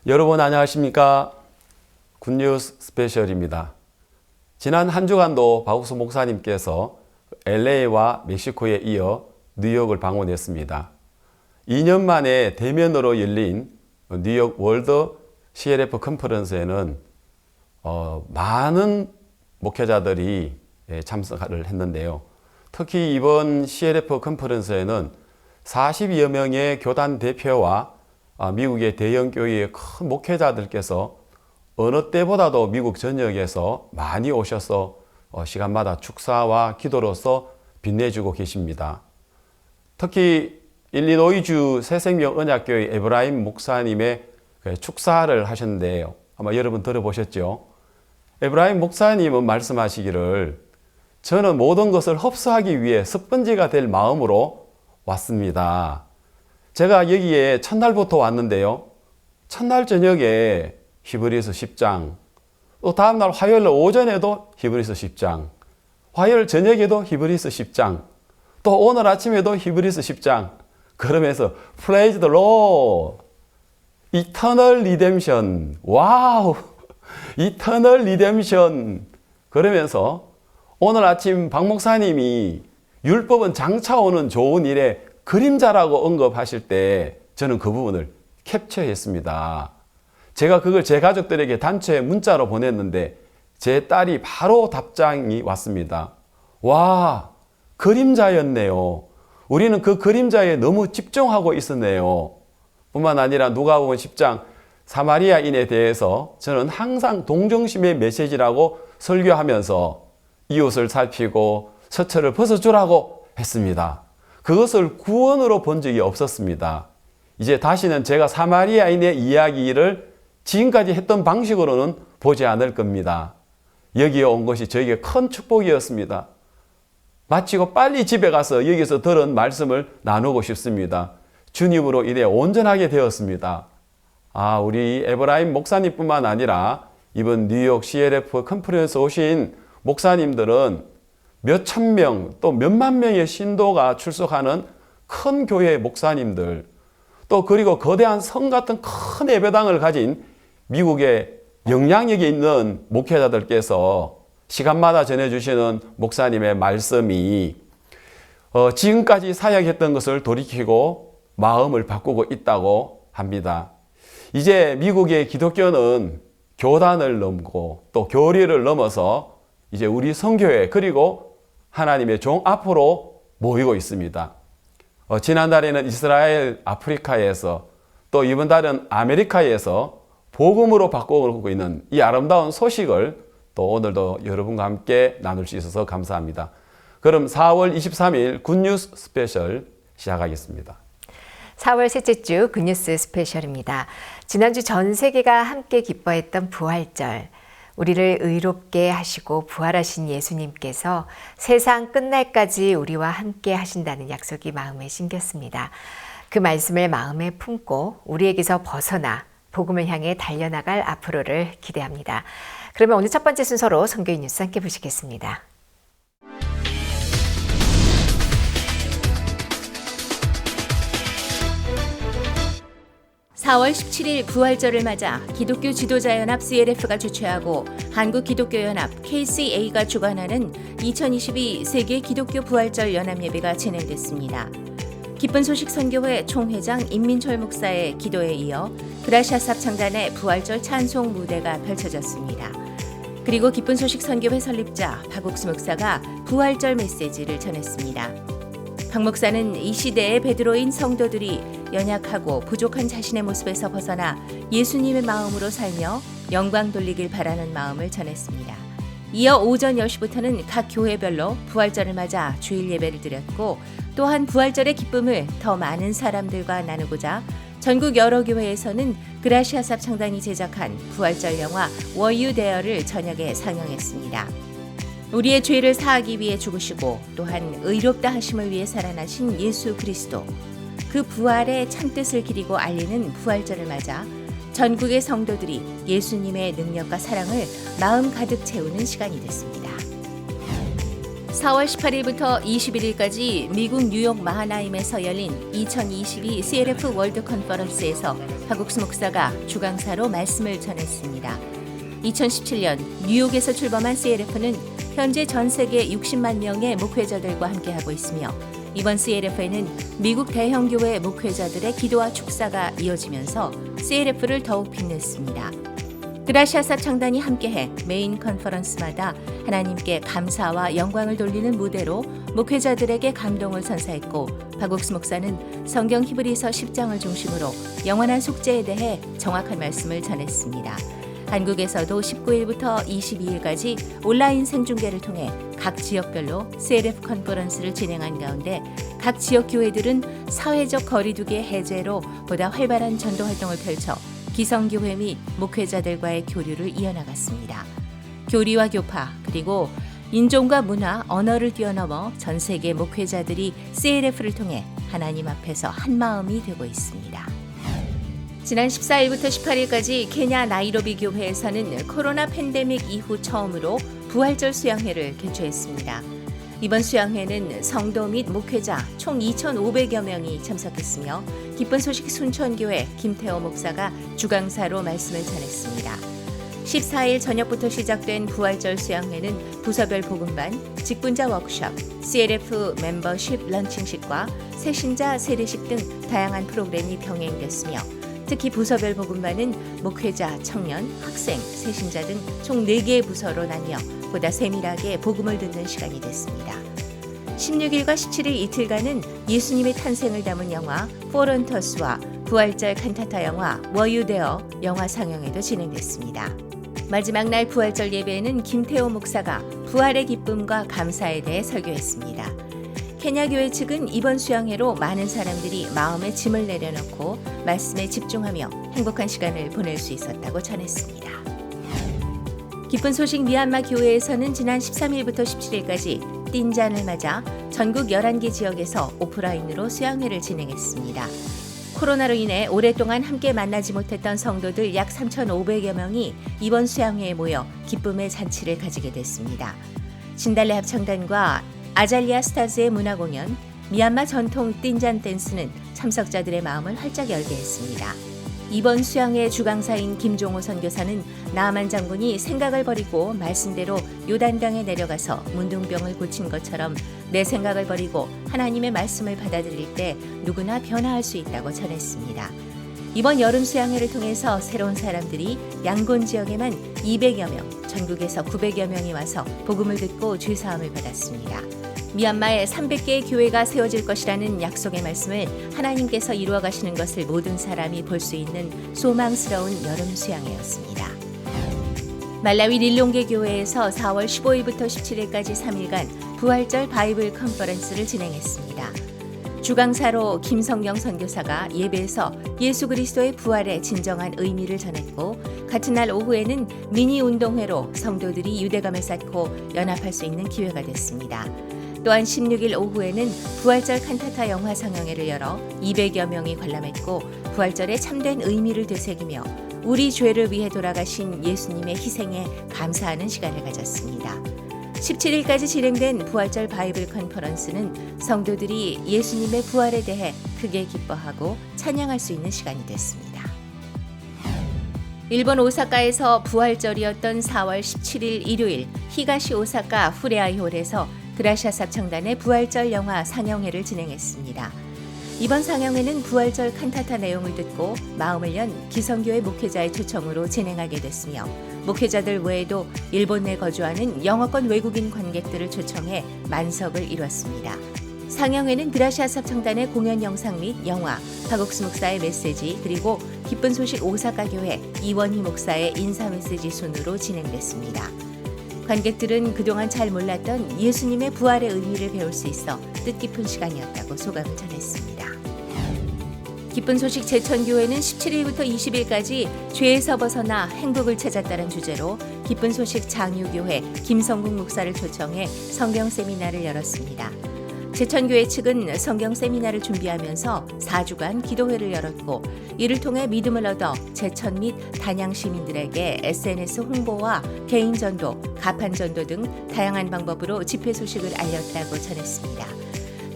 여러분 안녕하십니까? 굿뉴스 스페셜입니다. 지난 한 주간도 박욱수 목사님께서 LA와 멕시코에 이어 뉴욕을 방문했습니다. 2년 만에 대면으로 열린 뉴욕 월드 CLF 컨퍼런스에는 많은 목회자들이 참석을 했는데요. 특히 이번 CLF 컨퍼런스에는 40여 명의 교단 대표와 미국의 대형 교회의 큰 목회자들께서 어느 때보다도 미국 전역에서 많이 오셔서 시간마다 축사와 기도로서 빛내주고 계십니다. 특히 일리노이주 새생명언약교회 에브라임 목사님의 축사를 하셨는데요. 아마 여러분 들어보셨죠? 에브라임 목사님은 말씀하시기를 저는 모든 것을 흡수하기 위해 스펀지가 될 마음으로 왔습니다. 제가 여기에 첫날부터 왔는데요. 첫날 저녁에 히브리서 10장, 또 다음날 화요일 오전에도 히브리서 10장, 화요일 저녁에도 히브리서 10장, 또 오늘 아침에도 히브리서 10장, 그러면서 Praise the Lord, Eternal Redemption, 와우, Eternal Redemption, 그러면서 오늘 아침 박 목사님이 율법은 장차 오는 좋은 일의 그림자라고 언급하실 때 저는 그 부분을 캡처했습니다. 제가 그걸 제 가족들에게 단체 문자로 보냈는데 제 딸이 바로 답장이 왔습니다. 와, 그림자였네요. 우리는 그 그림자에 너무 집중하고 있었네요. 뿐만 아니라 누가복음 10장 사마리아인에 대해서 저는 항상 동정심의 메시지라고 설교하면서 이웃을 살피고 서처를 벗어주라고 했습니다. 그것을 구원으로 본 적이 없었습니다. 이제 다시는 제가 사마리아인의 이야기를 지금까지 했던 방식으로는 보지 않을 겁니다. 여기에 온 것이 저에게 큰 축복이었습니다. 마치고 빨리 집에 가서 여기서 들은 말씀을 나누고 싶습니다. 주님으로 인해 온전하게 되었습니다. 우리 에브라임 목사님뿐만 아니라 이번 뉴욕 CLF 컨퍼런스 오신 목사님들은 몇천 명 또 몇만 명의 신도가 출석하는 큰 교회 목사님들, 또 그리고 거대한 성 같은 큰 예배당을 가진 미국의 영향력이 있는 목회자들께서 시간마다 전해주시는 목사님의 말씀이 지금까지 사역했던 것을 돌이키고 마음을 바꾸고 있다고 합니다. 이제 미국의 기독교는 교단을 넘고 또 교리를 넘어서 이제 우리 성교회 그리고 하나님의 종 앞으로 모이고 있습니다. 지난달에는 이스라엘 아프리카에서 또 이번 달은 아메리카에서 복음으로 바꾸고 있는 이 아름다운 소식을 또 오늘도 여러분과 함께 나눌 수 있어서 감사합니다. 그럼 4월 23일 굿뉴스 스페셜 시작하겠습니다. 4월 셋째 주 굿뉴스 스페셜입니다. 지난주 전 세계가 함께 기뻐했던 부활절, 우리를 의롭게 하시고 부활하신 예수님께서 세상 끝날까지 우리와 함께 하신다는 약속이 마음에 심겼습니다. 그 말씀을 마음에 품고 우리에게서 벗어나 복음을 향해 달려나갈 앞으로를 기대합니다. 그러면 오늘 첫 번째 순서로 선교인 뉴스 함께 보시겠습니다. 4월 17일 부활절을 맞아 기독교 지도자연합 CLF가 주최하고 한국기독교연합 KCA가 주관하는 2022 세계 기독교 부활절 연합예배가 진행됐습니다. 기쁜 소식 선교회 총회장 임민철 목사의 기도에 이어 그라시아스 합창단의 부활절 찬송 무대가 펼쳐졌습니다. 그리고 기쁜 소식 선교회 설립자 박욱수 목사가 부활절 메시지를 전했습니다. 박 목사는 이 시대의 베드로인 성도들이 연약하고 부족한 자신의 모습에서 벗어나 예수님의 마음으로 살며 영광 돌리길 바라는 마음을 전했습니다. 이어 오전 10시부터는 각 교회별로 부활절을 맞아 주일 예배를 드렸고 또한 부활절의 기쁨을 더 많은 사람들과 나누고자 전국 여러 교회에서는 그라시아스 합창단이 제작한 부활절 영화 Were You There를 저녁에 상영했습니다. 우리의 죄를 사하기 위해 죽으시고 또한 의롭다 하심을 위해 살아나신 예수 그리스도, 그 부활의 참뜻을 기리고 알리는 부활절을 맞아 전국의 성도들이 예수님의 능력과 사랑을 마음 가득 채우는 시간이 됐습니다. 4월 18일부터 21일까지 미국 뉴욕 마하나임에서 열린 2022 CLF 월드 컨퍼런스에서 박옥수 목사가 주강사로 말씀을 전했습니다. 2017년 뉴욕에서 출범한 CLF는 현재 전 세계 60만 명의 목회자들과 함께하고 있으며 이번 CLF에는 미국 대형 교회 목회자들의 기도와 축사가 이어지면서 CLF를 더욱 빛냈습니다. 그라시아사 창단이 함께해 메인 컨퍼런스마다 하나님께 감사와 영광을 돌리는 무대로 목회자들에게 감동을 선사했고 박옥수 목사는 성경 히브리서 10장을 중심으로 영원한 속죄에 대해 정확한 말씀을 전했습니다. 한국에서도 19일부터 22일까지 온라인 생중계를 통해 각 지역별로 CLF 컨퍼런스를 진행한 가운데 각 지역 교회들은 사회적 거리두기 해제로 보다 활발한 전도 활동을 펼쳐 기성교회 및 목회자들과의 교류를 이어나갔습니다. 교리와 교파 그리고 인종과 문화, 언어를 뛰어넘어 전 세계 목회자들이 CLF를 통해 하나님 앞에서 한마음이 되고 있습니다. 지난 14일부터 18일까지 케냐 나이로비 교회에서는 코로나 팬데믹 이후 처음으로 부활절 수양회를 개최했습니다. 이번 수양회는 성도 및 목회자 총 2,500여 명이 참석했으며 기쁜 소식 순천교회 김태호 목사가 주강사로 말씀을 전했습니다. 14일 저녁부터 시작된 부활절 수양회는 부서별 복음반, 직분자 워크숍, CLF 멤버십 런칭식과 새신자 세례식 등 다양한 프로그램이 병행됐으며 특히 부서별 복음반은 목회자, 청년, 학생, 새신자 등 총 4개의 부서로 나뉘어 보다 세밀하게 복음을 듣는 시간이 됐습니다. 16일과 17일 이틀간은 예수님의 탄생을 담은 영화 포런터스와 부활절 칸타타 영화 워유데어 영화 상영회도 진행됐습니다. 마지막 날 부활절 예배에는 김태호 목사가 부활의 기쁨과 감사에 대해 설교했습니다. 케냐 교회 측은 이번 수양회로 많은 사람들이 마음의 짐을 내려놓고 말씀에 집중하며 행복한 시간을 보낼 수 있었다고 전했습니다. 기쁜 소식 미얀마 교회에서는 지난 13일부터 17일까지 띵잔을 맞아 전국 11개 지역에서 오프라인으로 수양회를 진행했습니다. 코로나로 인해 오랫동안 함께 만나지 못했던 성도들 약 3,500여 명이 이번 수양회에 모여 기쁨의 잔치를 가지게 됐습니다. 진달래 합창단과 아잘리아 스타즈의 문화 공연, 미얀마 전통 띵잔 댄스는 참석자들의 마음을 활짝 열게 했습니다. 이번 수양회 주강사인 김종호 선교사는 나만 장군이 생각을 버리고 말씀대로 요단강에 내려가서 문둥병을 고친 것처럼 내 생각을 버리고 하나님의 말씀을 받아들일 때 누구나 변화할 수 있다고 전했습니다. 이번 여름 수양회를 통해서 새로운 사람들이 양곤 지역에만 200여 명, 전국에서 900여 명이 와서 복음을 듣고 죄사함을 받았습니다. 미얀마에 300개의 교회가 세워질 것이라는 약속의 말씀을 하나님께서 이루어 가시는 것을 모든 사람이 볼 수 있는 소망스러운 여름 수양회였습니다. 말라위 릴롱게 교회에서 4월 15일부터 17일까지 3일간 부활절 바이블 컨퍼런스를 진행했습니다. 주강사로 김성경 선교사가 예배에서 예수 그리스도의 부활의 진정한 의미를 전했고 같은 날 오후에는 미니 운동회로 성도들이 유대감을 쌓고 연합할 수 있는 기회가 됐습니다. 또한 16일 오후에는 부활절 칸타타 영화 상영회를 열어 200여 명이 관람했고 부활절의 참된 의미를 되새기며 우리 죄를 위해 돌아가신 예수님의 희생에 감사하는 시간을 가졌습니다. 17일까지 진행된 부활절 바이블 컨퍼런스는 성도들이 예수님의 부활에 대해 크게 기뻐하고 찬양할 수 있는 시간이 됐습니다. 일본 오사카에서 부활절이었던 4월 17일 일요일 히가시 오사카 후레아이홀에서 그라시아사 창단의 부활절 영화 상영회를 진행했습니다. 이번 상영회는 부활절 칸타타 내용을 듣고 마음을 연 기성교회 목회자의 초청으로 진행하게 됐으며 목회자들 외에도 일본 내 거주하는 영어권 외국인 관객들을 초청해 만석을 이뤘습니다. 상영회는 그라시아사 창단의 공연 영상 및 영화, 박옥수 목사의 메시지 그리고 기쁜 소식 오사카 교회 이원희 목사의 인사 메시지 순으로 진행됐습니다. 관객들은 그동안 잘 몰랐던 예수님의 부활의 의미를 배울 수 있어 뜻깊은 시간이었다고 소감을 전했습니다. 기쁜 소식 제천교회는 17일부터 20일까지 죄에서 벗어나 행복을 찾았다는 주제로 기쁜 소식 장유교회 김성국 목사를 초청해 성경 세미나를 열었습니다. 제천교회 측은 성경 세미나를 준비하면서 4주간 기도회를 열었고 이를 통해 믿음을 얻어 제천 및 단양 시민들에게 SNS 홍보와 개인 전도, 가판 전도 등 다양한 방법으로 집회 소식을 알렸다고 전했습니다.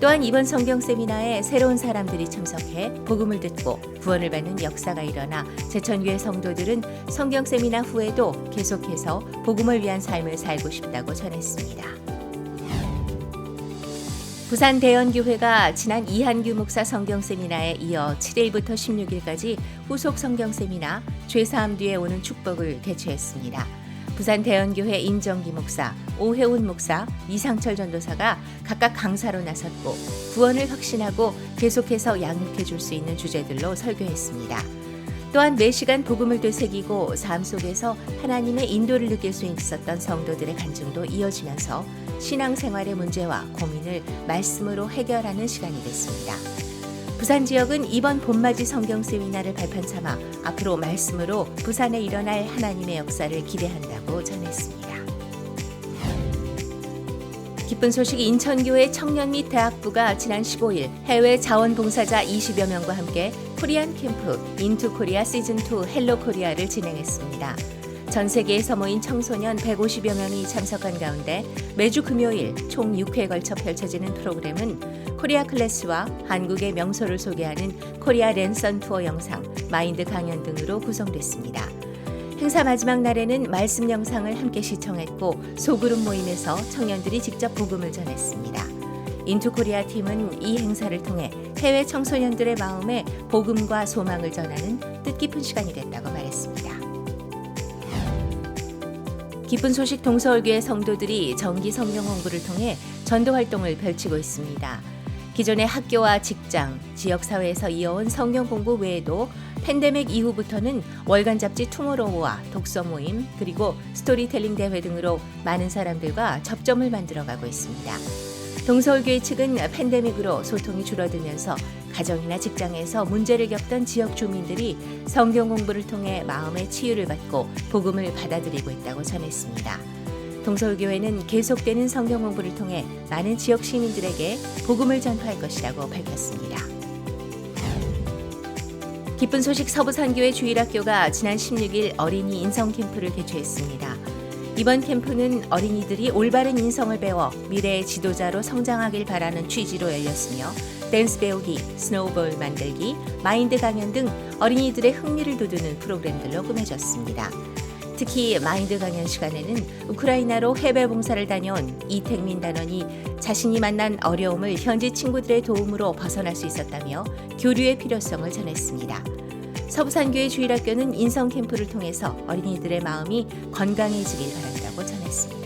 또한 이번 성경 세미나에 새로운 사람들이 참석해 복음을 듣고 구원을 받는 역사가 일어나 제천교회 성도들은 성경 세미나 후에도 계속해서 복음을 위한 삶을 살고 싶다고 전했습니다. 부산 대연교회가 지난 이한규 목사 성경 세미나에 이어 7일부터 16일까지 후속 성경 세미나 죄사함 뒤에 오는 축복을 개최했습니다. 부산 대연교회 임정기 목사, 오혜훈 목사, 이상철 전도사가 각각 강사로 나섰고 구원을 확신하고 계속해서 양육해 줄 수 있는 주제들로 설교했습니다. 또한 매시간 복음을 되새기고 삶 속에서 하나님의 인도를 느낄 수 있었던 성도들의 간증도 이어지면서 신앙생활의 문제와 고민을 말씀으로 해결하는 시간이 됐습니다. 부산 지역은 이번 봄맞이 성경 세미나를 발판 삼아 앞으로 말씀으로 부산에 일어날 하나님의 역사를 기대한다고 전했습니다. 기쁜 소식 인천교회 청년 및 대학부가 지난 15일 해외 자원봉사자 20여 명과 함께 코리안 캠프 인투 코리아 시즌2 헬로 코리아를 진행했습니다. 전 세계에서 모인 청소년 150여 명이 참석한 가운데 매주 금요일 총 6회에 걸쳐 펼쳐지는 프로그램은 코리아 클래스와 한국의 명소를 소개하는 코리아 랜선 투어 영상, 마인드 강연 등으로 구성됐습니다. 행사 마지막 날에는 말씀 영상을 함께 시청했고 소그룹 모임에서 청년들이 직접 복음을 전했습니다. 인투코리아 팀은 이 행사를 통해 해외 청소년들의 마음에 복음과 소망을 전하는 뜻깊은 시간이 됐다고 말했습니다. 기쁜 소식 동서울교회 성도들이 정기 성경 공부를 통해 전도 활동을 펼치고 있습니다. 기존의 학교와 직장, 지역사회에서 이어온 성경 공부 외에도 팬데믹 이후부터는 월간 잡지 투모로우와 독서 모임, 그리고 스토리텔링 대회 등으로 많은 사람들과 접점을 만들어가고 있습니다. 동서울교회 측은 팬데믹으로 소통이 줄어들면서 가정이나 직장에서 문제를 겪던 지역 주민들이 성경 공부를 통해 마음의 치유를 받고 복음을 받아들이고 있다고 전했습니다. 동서울교회는 계속되는 성경 공부를 통해 많은 지역 시민들에게 복음을 전파할 것이라고 밝혔습니다. 기쁜 소식 서부산교회 주일학교가 지난 16일 어린이 인성 캠프를 개최했습니다. 이번 캠프는 어린이들이 올바른 인성을 배워 미래의 지도자로 성장하길 바라는 취지로 열렸으며 댄스 배우기, 스노우볼 만들기, 마인드 강연 등 어린이들의 흥미를 돋우는 프로그램들로 꾸며졌습니다. 특히 마인드 강연 시간에는 우크라이나로 해외 봉사를 다녀온 이택민 단원이 자신이 만난 어려움을 현지 친구들의 도움으로 벗어날 수 있었다며 교류의 필요성을 전했습니다. 서부산교회 주일학교는 인성 캠프를 통해서 어린이들의 마음이 건강해지길 바란다고 전했습니다.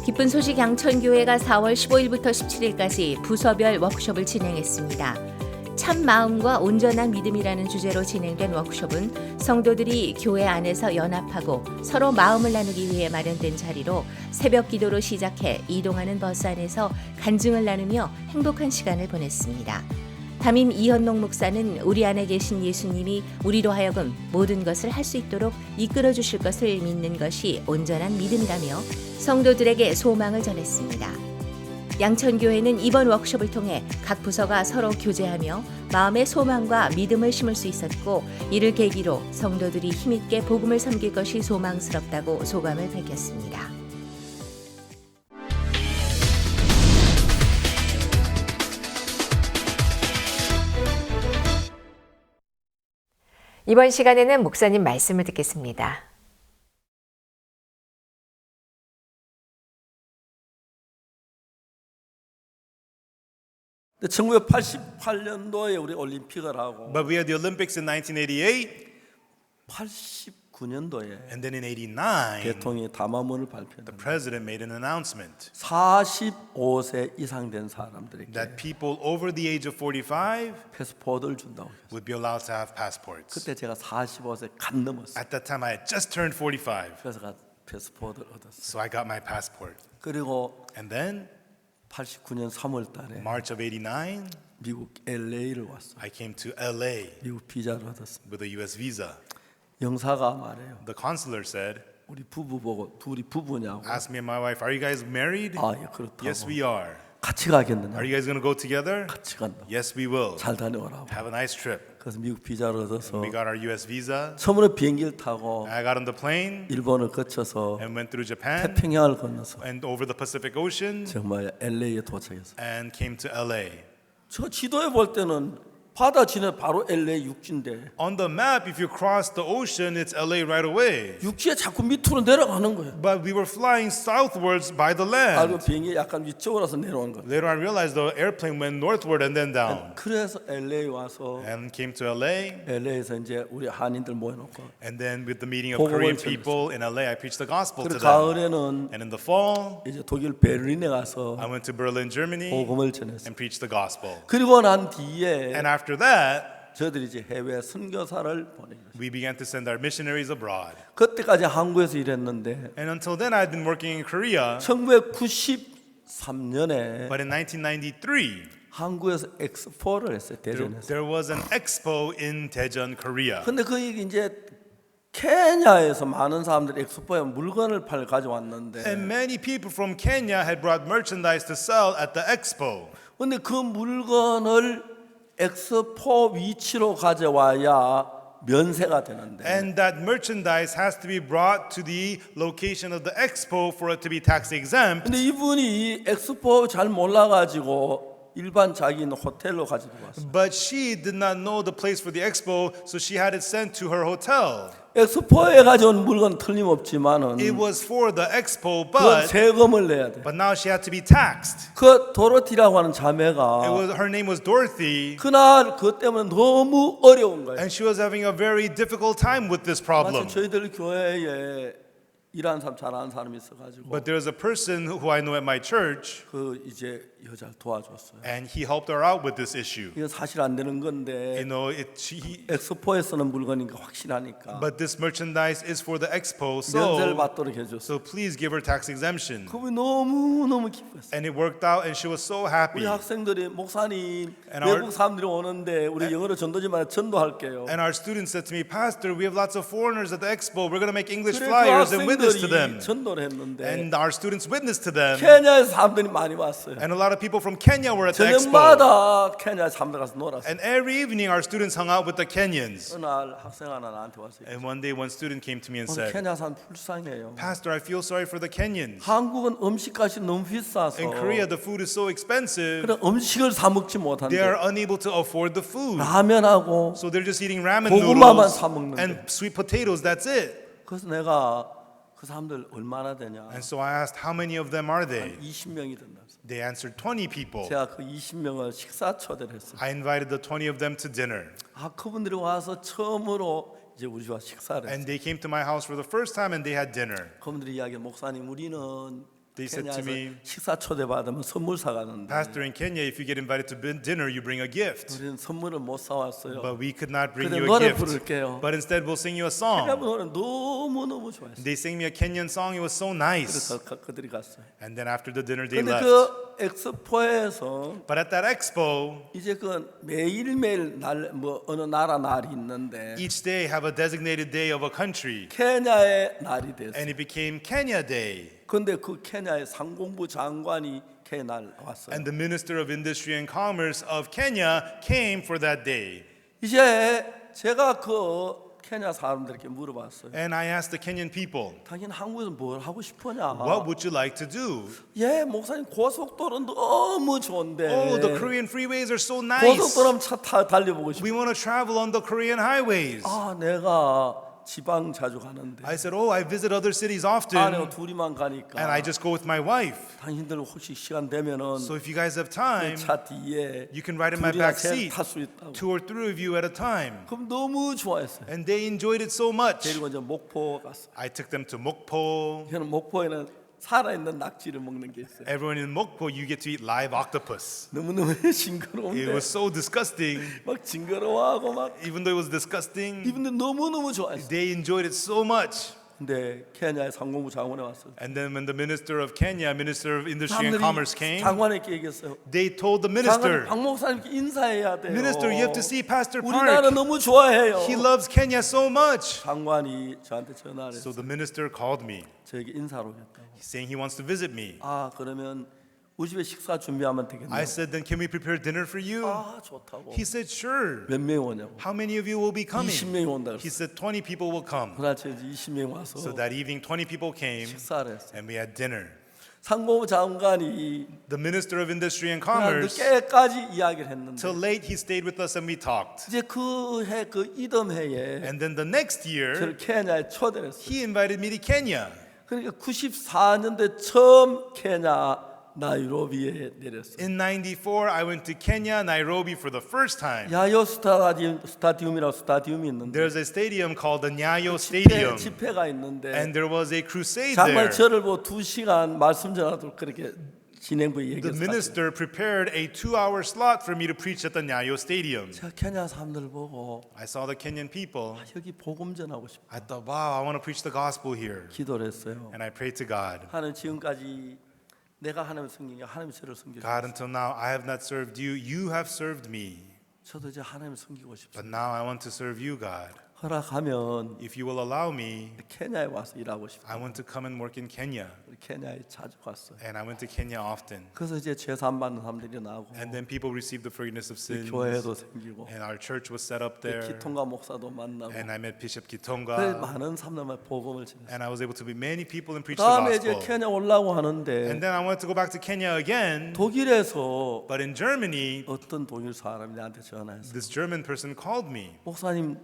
기쁜 소식 양천교회가 4월 15일부터 17일까지 부서별 워크숍을 진행했습니다. 참 마음과 온전한 믿음이라는 주제로 진행된 워크숍은 성도들이 교회 안에서 연합하고 서로 마음을 나누기 위해 마련된 자리로 새벽 기도로 시작해 이동하는 버스 안에서 간증을 나누며 행복한 시간을 보냈습니다. 담임 이현농 목사는 우리 안에 계신 예수님이 우리로 하여금 모든 것을 할 수 있도록 이끌어 주실 것을 믿는 것이 온전한 믿음이라며 성도들에게 소망을 전했습니다. 양천교회는 이번 워크숍을 통해 각 부서가 서로 교제하며 마음의 소망과 믿음을 심을 수 있었고 이를 계기로 성도들이 힘있게 복음을 섬길 것이 소망스럽다고 소감을 밝혔습니다. 이번 시간에는 목사님 말씀을 듣겠습니다. 1988년도에 우리 올림픽을 하고 But we had the Olympics in 1988, 89년도에 and then in 89, 대통령이 담화문을 the 발표했는데 president made an announcement 45세 이상 된 사람들에게 that people over the age of 45 패스포트를 준다고 했어요. would be allowed to have passports. 그때 제가 45세 간 넘었어요. At that time, I had just turned 45, 그래서 제가 패스포트를 얻었어요. so I got my passport. 그리고 And then, 89년 3월 달에 March of 89, 미국 LA를 왔어요. I came to LA 미국 비자를 얻었습니다. with a US visa. 영사가 말해요. The consular said, 우리 부부 보고 둘이 부부냐고. Asked me and my wife, "Are you guys married?" 아, 예, 그렇다고. Yes, we are. 같이 가겠느냐? Are you guys going to go together? 같이 간다. Yes, we will. 잘 다녀오라고. Have a nice trip. 그래서 미국 비자를 얻어서 We got our U.S. visa. 처음으로 비행기를 타고 I got on the plane 일본을 거쳐서 and went through Japan 태평양을 건너서 and over the Pacific Ocean 정말 LA에 도착했어요. and came to LA. 저 지도에 볼 때는 바다 지나 바로 LA 육지인데 On the map, if you cross the ocean, it's LA right away. 육지에 자꾸 밑으로 내려가는 거예요. But we were flying southwards by the 알고 land. 비행기 약간 위쪽으로서 내려오는 거예요. Later I realized the airplane went northward and then down. 그래서 LA 와서 And came to LA. LA에서 이제 우리 한인들 모여놓고 And then with the meeting of 복음을 Korean 전했어요. people in LA, I preached the gospel 그리고 to them. 가을에는 And in the fall, 이제 독일 베를린에 가서 I went to Berlin, Germany 복음을 전했어요. and preached the gospel. 그리고 난 뒤에 And after that, 저들이 이제 해외 선교사를 보내요. we began to send our missionaries abroad. 그때까지 한국에서 일했는데 And until then, I had been working in Korea. 1993년에 But in 1993, 한국에서 엑스포를 했어요. 대전에서. there was an expo in Daejeon, Korea. 근데 그 이제 케냐에서 많은 사람들이 엑스포에 물건을 가져왔는데 And many people from Kenya had brought merchandise to sell at the expo. 근데 그 물건을 엑스포 위치로 가져와야 면세가 되는데 And that merchandise has to be brought to the location of the expo for it to be tax exempt. 근데 이분이 엑스포 잘 몰라가지고 일반 자기 있는 호텔로 가지고 왔어요. But she did not know the place for the expo, so she had it sent to her hotel. 엑스포에 가져온 물건 틀림없지만은 It was for the expo, 그건 but 세금을 내야 돼. now she had to be taxed. 그 도로티라고 하는 자매가 Her name was Dorothy, 그날 그것 때문에 너무 어려운 거예요. and she was having a very difficult time with this problem. 마치 저희들 교회에 일하는 사람 잘하는 사람이 있어가지고 But there was a person who I know at my church, 그 이제 여자를 도와줬어요. and he helped her out with this issue. 이건 사실 안 되는 건데 You know, 엑스포에 쓰는 물건이니까 확실하니까 but this merchandise is for the expo, 면세를 so 받도록 해줬어요. please give her tax exemption. 그분이 너무 기뻤어요. And it worked out, and she was so happy. 우리 학생들이 목사님 And our- 외국 사람들이 오는데 우리 영어로 전도지만 전도할게요. And our students said to me, Pastor, we have lots of foreigners at the expo. We're going to make English 그래 그 flyers and witness to them. 학생들이 전도를 했는데 And our students witnessed to them. 케냐에서 사람들이 많이 왔어요. And a lot of people from Kenya were at the expo. 저녁마다 케냐에 사람들 가서 놀았어요. And every evening, our students hung out with the Kenyans. 어느 날 학생 하나 나한테 왔어요. And one day, one student came to me and 오늘 said, 케냐 사람 불쌍해요. Pastor, I feel sorry for the Kenyans. 한국은 음식값이 너무 비싸서 In Korea, the food is so expensive, 그래 음식을 사 먹지 they 못한대. are unable to afford the food. 라면하고 So they're just eating ramen 고구마만 noodles 사 먹는데. and sweet potatoes, that's it. 그래서 내가 그 사람들 얼마나 되냐? And so I asked, how many of them are they? 20명이 된다. They answered 20 people. 제가 그 20명을 식사 초대를 했어요. I invited the 20 of them to dinner. 아 그분들이 와서 처음으로 이제 우리 집 식사를 And 했어요. they came to my house for the first time and they had dinner. 그분들이 이야기 목사님 우리는 They said to 케냐에서 me, 식사 초대 받으면 선물 사가는데 Pastor, in Kenya, if you get invited to dinner, you bring a gift. 우리는 선물을 못 사왔어요. But we could not bring 근데 you a 노래 gift. 부를게요. But instead, we'll sing you a 케냐 song. 노래 너무 좋아했어요. They sang me a Kenyan song. It was so nice. 그래서 그들이 갔어요. And then after the dinner, they 근데 left. 그 엑스포에서 But at that expo, 이제 그 매일매일 뭐 어느 나라 날이 있는데 each day have a designated day of a country. 케냐의 날이 됐어요. And it became Kenya Day. 근데 그 케냐의 상공부 장관이 케냐 날 왔어요. And the Minister of Industry and Commerce of Kenya came for that day. 이제 제가 그 케냐 사람들에게 물어봤어요. And I asked the Kenyan people, 당신 한국에서 뭘 하고 싶으냐? what would you like to do? 예, 목사님 고속도로는 너무 좋은데. Oh, the Korean freeways are so nice. 고속도로 차 달려보고 싶어. We want to travel on the Korean highways. 아, 내가 지방 자주 가는데. I said, oh, I visit other cities 아내가 often, 둘이만 가니까. and I just go with my wife. 당신들 혹시 시간 되면은 So if you guys have time, 차 뒤에 you can ride in my 둘이나 back 셋 seat, 탈수 있다고. 2 or 3 of you at a time. 그럼 너무 좋아했어요. And they enjoyed it so much. 데리고 이제 목포 갔어. I took them to Mokpo. 저는 목포에는 살아있는 낙지를 먹는 게 있어요. Everyone in Mokpo, you get to eat live octopus. 너무너무 It 징그러운데 was so disgusting. 막 징그러워하고 막 Even though it was disgusting, 이분들 너무너무 좋아했어요. they enjoyed it so much. 근데 케냐의 상공부 장관에 왔어요. And then when the minister of Kenya, minister of industry and 사람들이 commerce came, 장관에게 얘기했어요. they told the 장관 minister, 박 목사님께 인사해야 돼요. Minister, you have to see Pastor 우리나라 Park. 너무 좋아해요. He loves Kenya so much. 장관이 저한테 전화를 So 해서 the minister called me, 저에게 인사를 오겠다고. saying he wants to visit me. 아 그러면 우리 집에 식사 준비하면 되겠네요. I said, then can we prepare dinner for you? 아 좋다고. He said, sure. 몇 명이 오냐고. How many of you will be coming? 20명이 온다 He 그랬어요. said 20 people will come. 그날 저 20명 와서 So that evening 20 people came 식사를 했어요. and we had dinner. 상공부 장관이 The minister of industry and 그날 commerce, 늦게까지 이야기를 했는데 till late he stayed with us and we talked. 이제 그해 그 이듬해에 And then the next year 저를 케냐에 초대를 했어요. he invited me to Kenya. 그러니까 94년도에 처음 케냐 나이로비에 내렸어요. In 94 I went to Kenya, Nairobi for the first time. 야요 스타디움이라고 스타디움이 있는데 There's a stadium called the Nyayo Stadium, 집회가 있는데 and there was a crusade 정말 there. 저를 보고 2시간 말씀 전하도록 그렇게 진행부에 The 얘기했어요. minister prepared a 2-hour slot for me to preach at the Nyayo Stadium. 제가 케냐 사람들 보고 I saw the Kenyan people. 여기 복음 전하고 싶다 I thought, wow, I want to preach the gospel here. 기도를 했어요. And I prayed to God. 하나님 지금까지 내가 하나님을 섬긴 게 하나님 저를 섬기고 God, until now I have not served you. You have served me. 저도 이제 하나님을 섬기고 싶습니다. But now I want to serve you, God. 허락하면 If you will allow me, 케냐에 와서 일하고 싶어요. I want to come and work in Kenya. 우리 케냐에 자주 갔어요. And I went to Kenya often. 그래서 이제 죄산 받는 사람들이 나오고 And then people received the forgiveness of sins. 교회도 생기고 And our church was set up there. 기통가 목사도 만나고 And I met Bishop 그래 Kitonga. 많은 사람들 복음을 전했어요. And I was able to meet many people and preach the 다음에 이제 gospel. 케냐 올라고 And 하는데 then I wanted to go back to Kenya again. 독일에서 But in Germany, 어떤 독일 사람이 나한테 전화했어요. this German person called me. 목사님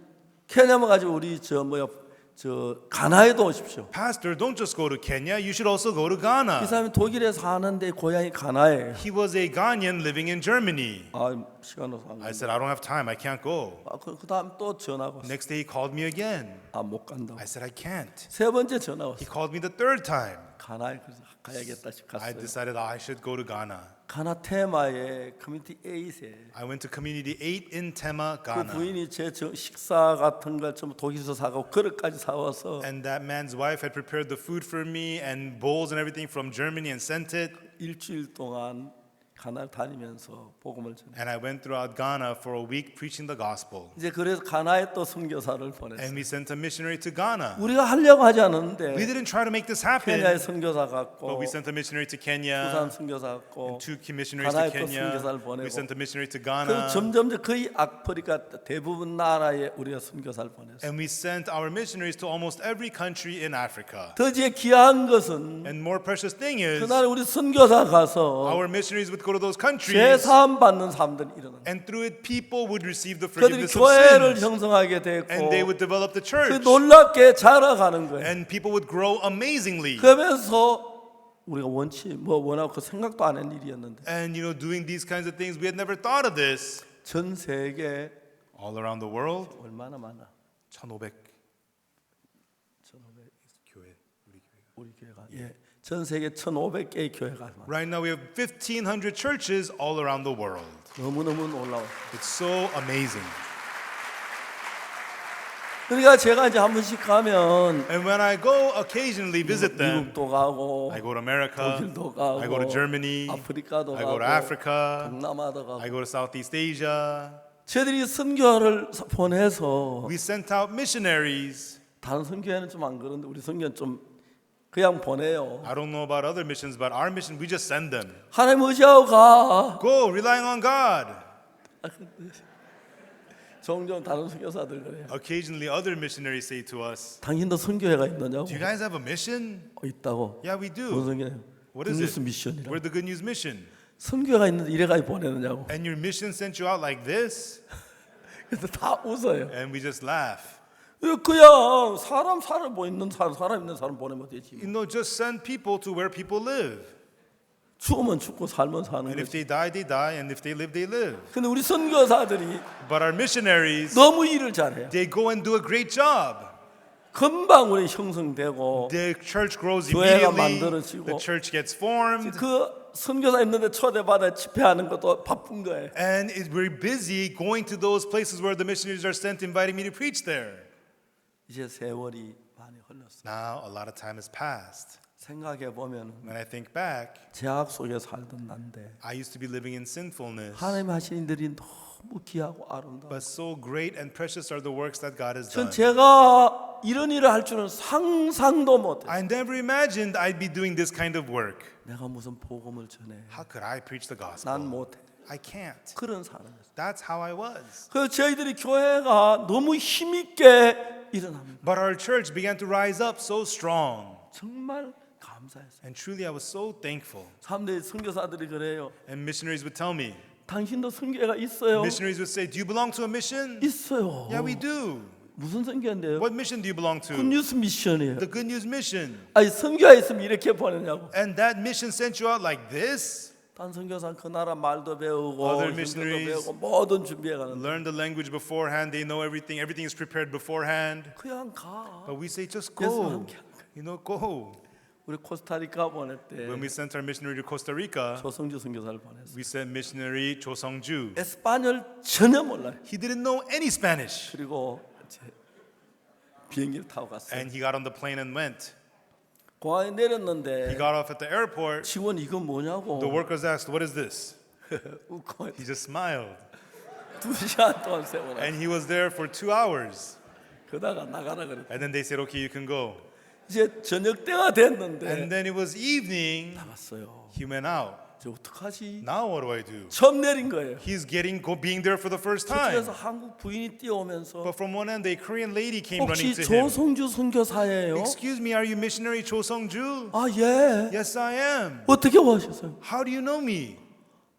케냐만 가지고 우리 저 가나에도 오십시오. Pastor, don't just go to Kenya. You should also go to 이 Ghana. 사람이 독일에 사는데 고향이 가나예요. He was a Ghanaian living in Germany. 아 시간 없어. I said, I don't have time. I can't go. 그 다음 또 전화가 왔어요. Next day he called me again. 아못 간다고. I said, I can't. 세 번째 전화 He 왔어요. called me the third time. 가나에 그래서 가야겠다 싶어 I 갔어요. decided I should go to Ghana. 가나 테마에 커뮤니티 8에 I went to Community 8 in Tema, 그 Ghana. 부인이 제 식사 같은 걸 좀 독일에서 사고 그릇까지 사와서 And that man's wife had prepared the food for me and bowls and everything from Germany and sent it. 일주일 동안 가나를 다니면서 복음을 전해. And I went throughout Ghana for a week preaching the gospel. 이제 그래서 가나에 또 선교사를 보냈어요. And we sent a missionary to Ghana. 우리가 하려고 하지 We 않았는데 didn't try to make this happen, 케냐에 선교사 but 갔고 we sent a missionary to 부산 Kenya, 선교사 갔고 2 missionaries to 가나에 또 Kenya. 선교사를 보내고. We sent a missionary to 그 Ghana. 점점 거의 아프리카 대부분 나라에 우리가 선교사를 보냈어요. And we sent our missionaries to almost every country in Africa. 더 이제 귀한 것은 And more precious thing is, 그날 우리 선교사 가서 our missionaries would go to those countries, 죄사함 받는 사람들이 일어나. and through it people would receive the 그들이 forgiveness of 교회를 sins. 형성하게 됐고 And they would develop the 그 church. 놀랍게 자라가는 거예요. And people would grow amazingly. 그러면서 우리가 원하고 그 생각도 안 한 일이었는데 And doing these kinds of things, we had never thought of this. 전 세계 All around the world, 얼마나 많아? 1,500 교회, 우리 교회가. 우리 교회가 전 세계 1,500개의 교회가 많아. Right now we have 1,500 churches all around the world. 너무너무 놀라워. It's so amazing. 그러니까 제가 이제 한 번씩 가면 And when I go occasionally visit them, 미국도 가고 I go to America, 독일도 가고 I go to Germany, 아프리카도 I go to 가고 Africa, 동남아도 가고 I go to Southeast Asia. 저들이 선교를 보내서 We sent out missionaries. 다른 선교회는 좀 안 그런데 우리 선교는 좀 그냥 보내요. I don't know about other missions, but our mission, we just send them. 하나님 의지하고 가. Go, relying on God. 종종 다른 선교사들 그래요. Occasionally, other missionaries say to us, 당신도 선교회가 있느냐고? do you guys have a mission? 있다고. Yeah, we 무슨 do. 선교회? What is 굿뉴스 it? 미션이라. We're the Good News Mission. 선교회가 있는데 이래가지고 보내느냐고. And your mission sent you out like this? 그래서 다 웃어요. And we just laugh. 그냥 사람 뭐 있는 사람 있는 사람 보내면 되지. Just send people to where people live. 죽으면 죽고 살면 사는 And if 거지. they die, they die. And if they live, they live. 근데 우리 선교사들이 But our missionaries, 너무 일을 잘해요. they go and do a great job. 금방 우리 형성되고 The church grows 교회가 immediately. 만들어지고. The church gets formed. 그 선교사 있는데 초대받아 집회하는 것도 바쁜 거예요. And we're busy going to those places where the missionaries are sent, inviting me to preach there. 이제 세월이 많이 흘렀어요. Now a lot of time has passed. 생각해 보면 When I think back, 죄악 속에 살던 난데 I used to be living in sinfulness. 하나님 하신 일들이 너무 귀하고 아름다워. But so great and precious are the works that God has 전 done. 제가 이런 일을 할 줄은 상상도 못했어요. I never imagined I'd be doing this kind of work. 내가 무슨 복음을 전해? How could I preach the 난 gospel? 못해. I can't. 그런 사람이었어요. That's how I was. 그래서 저희들이 교회가 너무 힘있게 일어납니다. But our church began to rise up so strong. 정말 감사했어요. And truly, I was so thankful. 사람들이 선교사들이 그래요. And missionaries would tell me, 당신도 선교회가 있어요? missionaries would say, do you belong to a mission? 있어요. Yeah, we do. 무슨 선교인데요? What mission do you belong to? 굿뉴스 미션이에요. The Good News Mission. 아니 선교회 있으면 이렇게 보내냐고. And that mission sent you out like this? 단 선교사는 그 나라 말도 배우고 Other 형편도 missionaries 배우고 모든 준비해 가는. Learn the language beforehand. They know everything. Everything is prepared beforehand. 그냥 가. But we say, just 예수 go. 함께. You know, go. 우리 코스타리카 보낼 때 When we sent our missionary to Costa Rica, 조성주 선교사를 보냈어요. we sent missionary Cho Sung-ju. 에스파뇰 전혀 몰라요. He didn't know any Spanish. 그리고 이제 비행기를 타고 갔어요. And he got on the plane and went. 공항에 He 내렸는데 got off at the airport. 직원 이거 뭐냐고 The workers asked, what is this? 웃고 He just smiled. 2시간 동안 세워놔. And he was there for 2 hours. 그러다가 나가라 그랬. And then they said, okay, you can go. 이제 저녁 때가 됐는데 And then it was evening. 나갔어요. He went out. 저 어떡하지? Now what do I do? 처음 내린 거예요. He's being there for the first time. 그래서 한국 부인이 뛰어오면서 But from one end, a Korean lady came running 혹시 to him. 조성주 선교사예요? Excuse me, are you missionary Cho Sung-ju? 아 예. Yes, I am. 어떻게 오셨어요? How do you know me?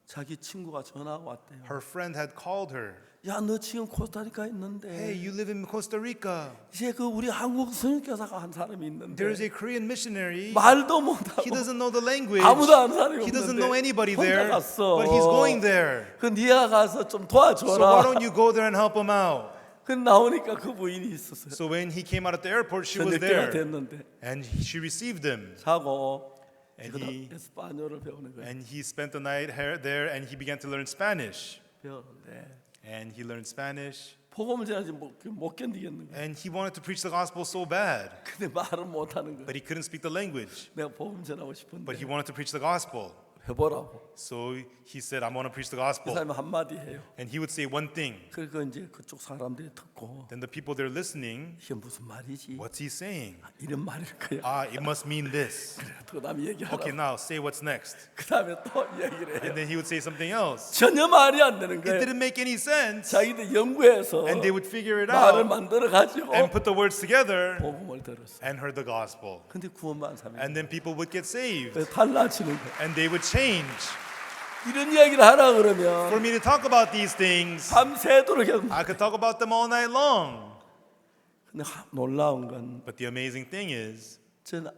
자기 친구가 전화가 왔대요. Her friend had called her. 야, 너 지금 코스타리카 있는데 Hey, you live in Costa Rica. 이제 그 우리 한국 선교사가 한 사람이 있는데 There's a Korean missionary. 말도 못하고 He doesn't know the language. 아무도 아는 사람이 He doesn't 없는데 know anybody 혼자 there. 갔어. But he's going there. 그 네가 가서 좀 So why 도와줘라. don't you go there and help him out? 그 나오니까 그 부인이 있었어요. So when he came out at the airport, she was 저녁 때가 there. 됐는데 And she received him. 자고 And 그다음 he- 에스파뇰을 배우는 거예요. And he spent the night there and he began to learn Spanish. 배우는데 And he learned Spanish. 복음을 전하지 못 견디겠는 거예요. And he wanted to preach the gospel so bad. 근데 말은 못 하는 거예요. But he couldn't speak the language. 내가 복음 전하고 But 싶은데 he wanted to preach the gospel. 해보라고. So he said, I want to preach the 그 gospel. 사람이 한마디 해요. And he would say one thing. 그리고 이제 그쪽 사람들이 듣고 Then the people there listening, 이게 무슨 말이지? what's he saying? 이런 말일 거야. Ah, it must mean this. 그다음에 얘기하라. Okay, now say what's next. 그다음에 또 얘기를 해요. And then he would say something else. 전혀 말이 안 되는 It 거예요. didn't make any sense. 자기들 연구해서 And they would figure it 말을 out 만들어 가지고 and put the words together 복음을 들었어. and heard the gospel. 근데 구원받은 사람이 And then people would get saved 달라지는 거예요. and they would change. 이런 이야기를 하라 For 그러면 me to talk about these things, 밤새도록 해요. I could talk about them all night long. 근데 놀라운 건 But the amazing thing is, 저는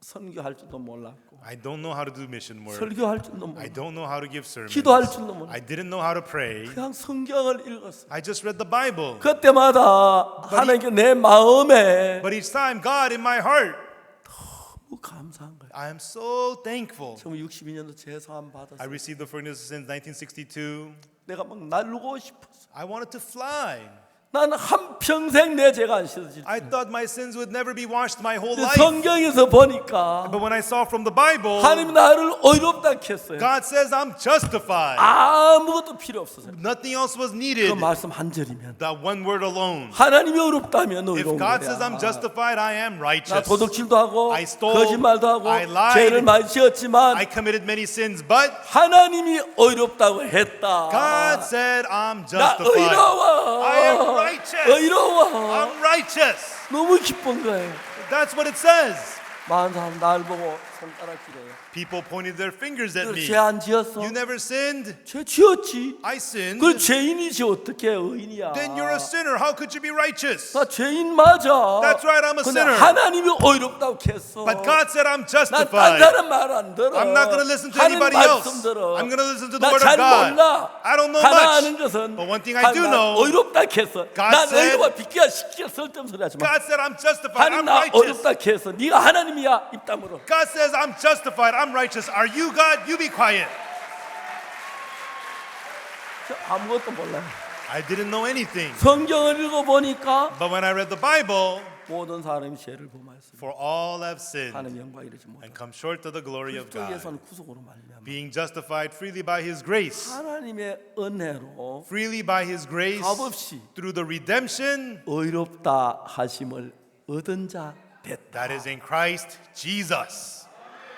선교할 줄도 몰랐고 I don't know how to do mission work. 설교할 줄도 I 몰랐고 don't know how to give sermons. 기도할 줄도 몰랐고 I didn't know how to pray. 그냥 성경을 읽었어요. I just read the Bible. 그때마다 하나님께 내 마음에 But each time, God in my heart, 너무 감사한 거예요. I am so thankful. 1962년도 제사함 I 받았어요. received the forgiveness of sins in 1962. 내가 막 날르고 싶었어. I wanted to fly. 나는 한 평생 내 죄가 안 씻어질 I 줄. thought my sins would never be washed my whole 근데 life. 성경에서 보니까 But when I saw from the Bible, 하나님 나를 의롭다 했어요. God says I'm justified. 아무것도 필요 없었어요. Nothing else was 그 needed. 말씀 한 절이면 That one word alone. 하나님이 의롭다면 If 의로운 God 거야. says I'm justified, I am 나 righteous. 도둑질도 하고 I stole, 거짓말도 하고 I lied, 죄를 많이 지었지만 I committed many sins, but 하나님이 의롭다고 했다. God said I'm 나 justified. 의로워. I am righteous. 의로워. I'm righteous. 너무 기쁜 거예요. That's what it says. 많은 사람 날 보고 손가락질해요. People pointed their fingers at me. 죄 안 지었어? You never sinned? 죄 지었지. I sinned. 그 죄인이지 어떻게 의인이야? Then you're a sinner. How could you be righteous? 나 죄인 맞아. That's right, I'm a 근데 sinner. 하나님이 의롭다고 했어. But God said I'm 난 딴 justified. 사람 말 안 들어. I'm not going to listen to 하나님 anybody else. 말씀 들어. I'm going to listen to the 나 word of 잘 God. 몰라. I don't know 하나 아는 much. 것은 But one thing I do 난 know, 의롭다 했어. God 난 said- 의로워 비키야 시키야 쓸데없는 소리 하지 마. God said I'm justified. 하나님 I'm 나 righteous. 의롭다 했어. 네가 하나님이야 입 다물어. God says I'm justified. I'm righteous. Are you God? You be quiet. 저 아무것도 몰라요. I didn't know anything. 성경을 읽어 보니까 But when I read the Bible, 모든 사람이 죄를 범하였으니 For all have sinned 하나님 영광 이르지 and 못하고 come short of the glory of God, 그리스도에서는 구속으로 말미암아 being justified freely by His grace, 하나님의 은혜로 freely by His grace, 값없이 through the redemption 의롭다 하심을 얻은 자 됐다. that is in Christ Jesus.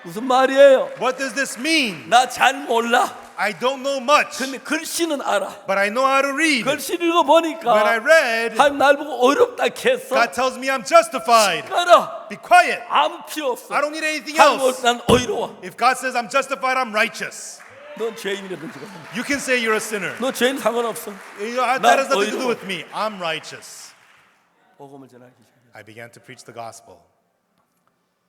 무슨 말이에요? What does this mean? 나 잘 몰라. I don't know much, 근데 글씨는 알아. but I know how to read. 글씨 읽어보니까 When I read, 하나님 날 보고 어렵다 했어. God tells me I'm justified. 알아. Be quiet. 아무 필요 없어. I don't need anything 하나님 else. 난 의로워. If God says I'm justified, I'm righteous. 넌 죄인이라든지. You can say you're a sinner. 너 죄인 상관없어. You know, that has nothing to do with me. I'm righteous. 복음을 전하기 시작해. I began to preach the gospel.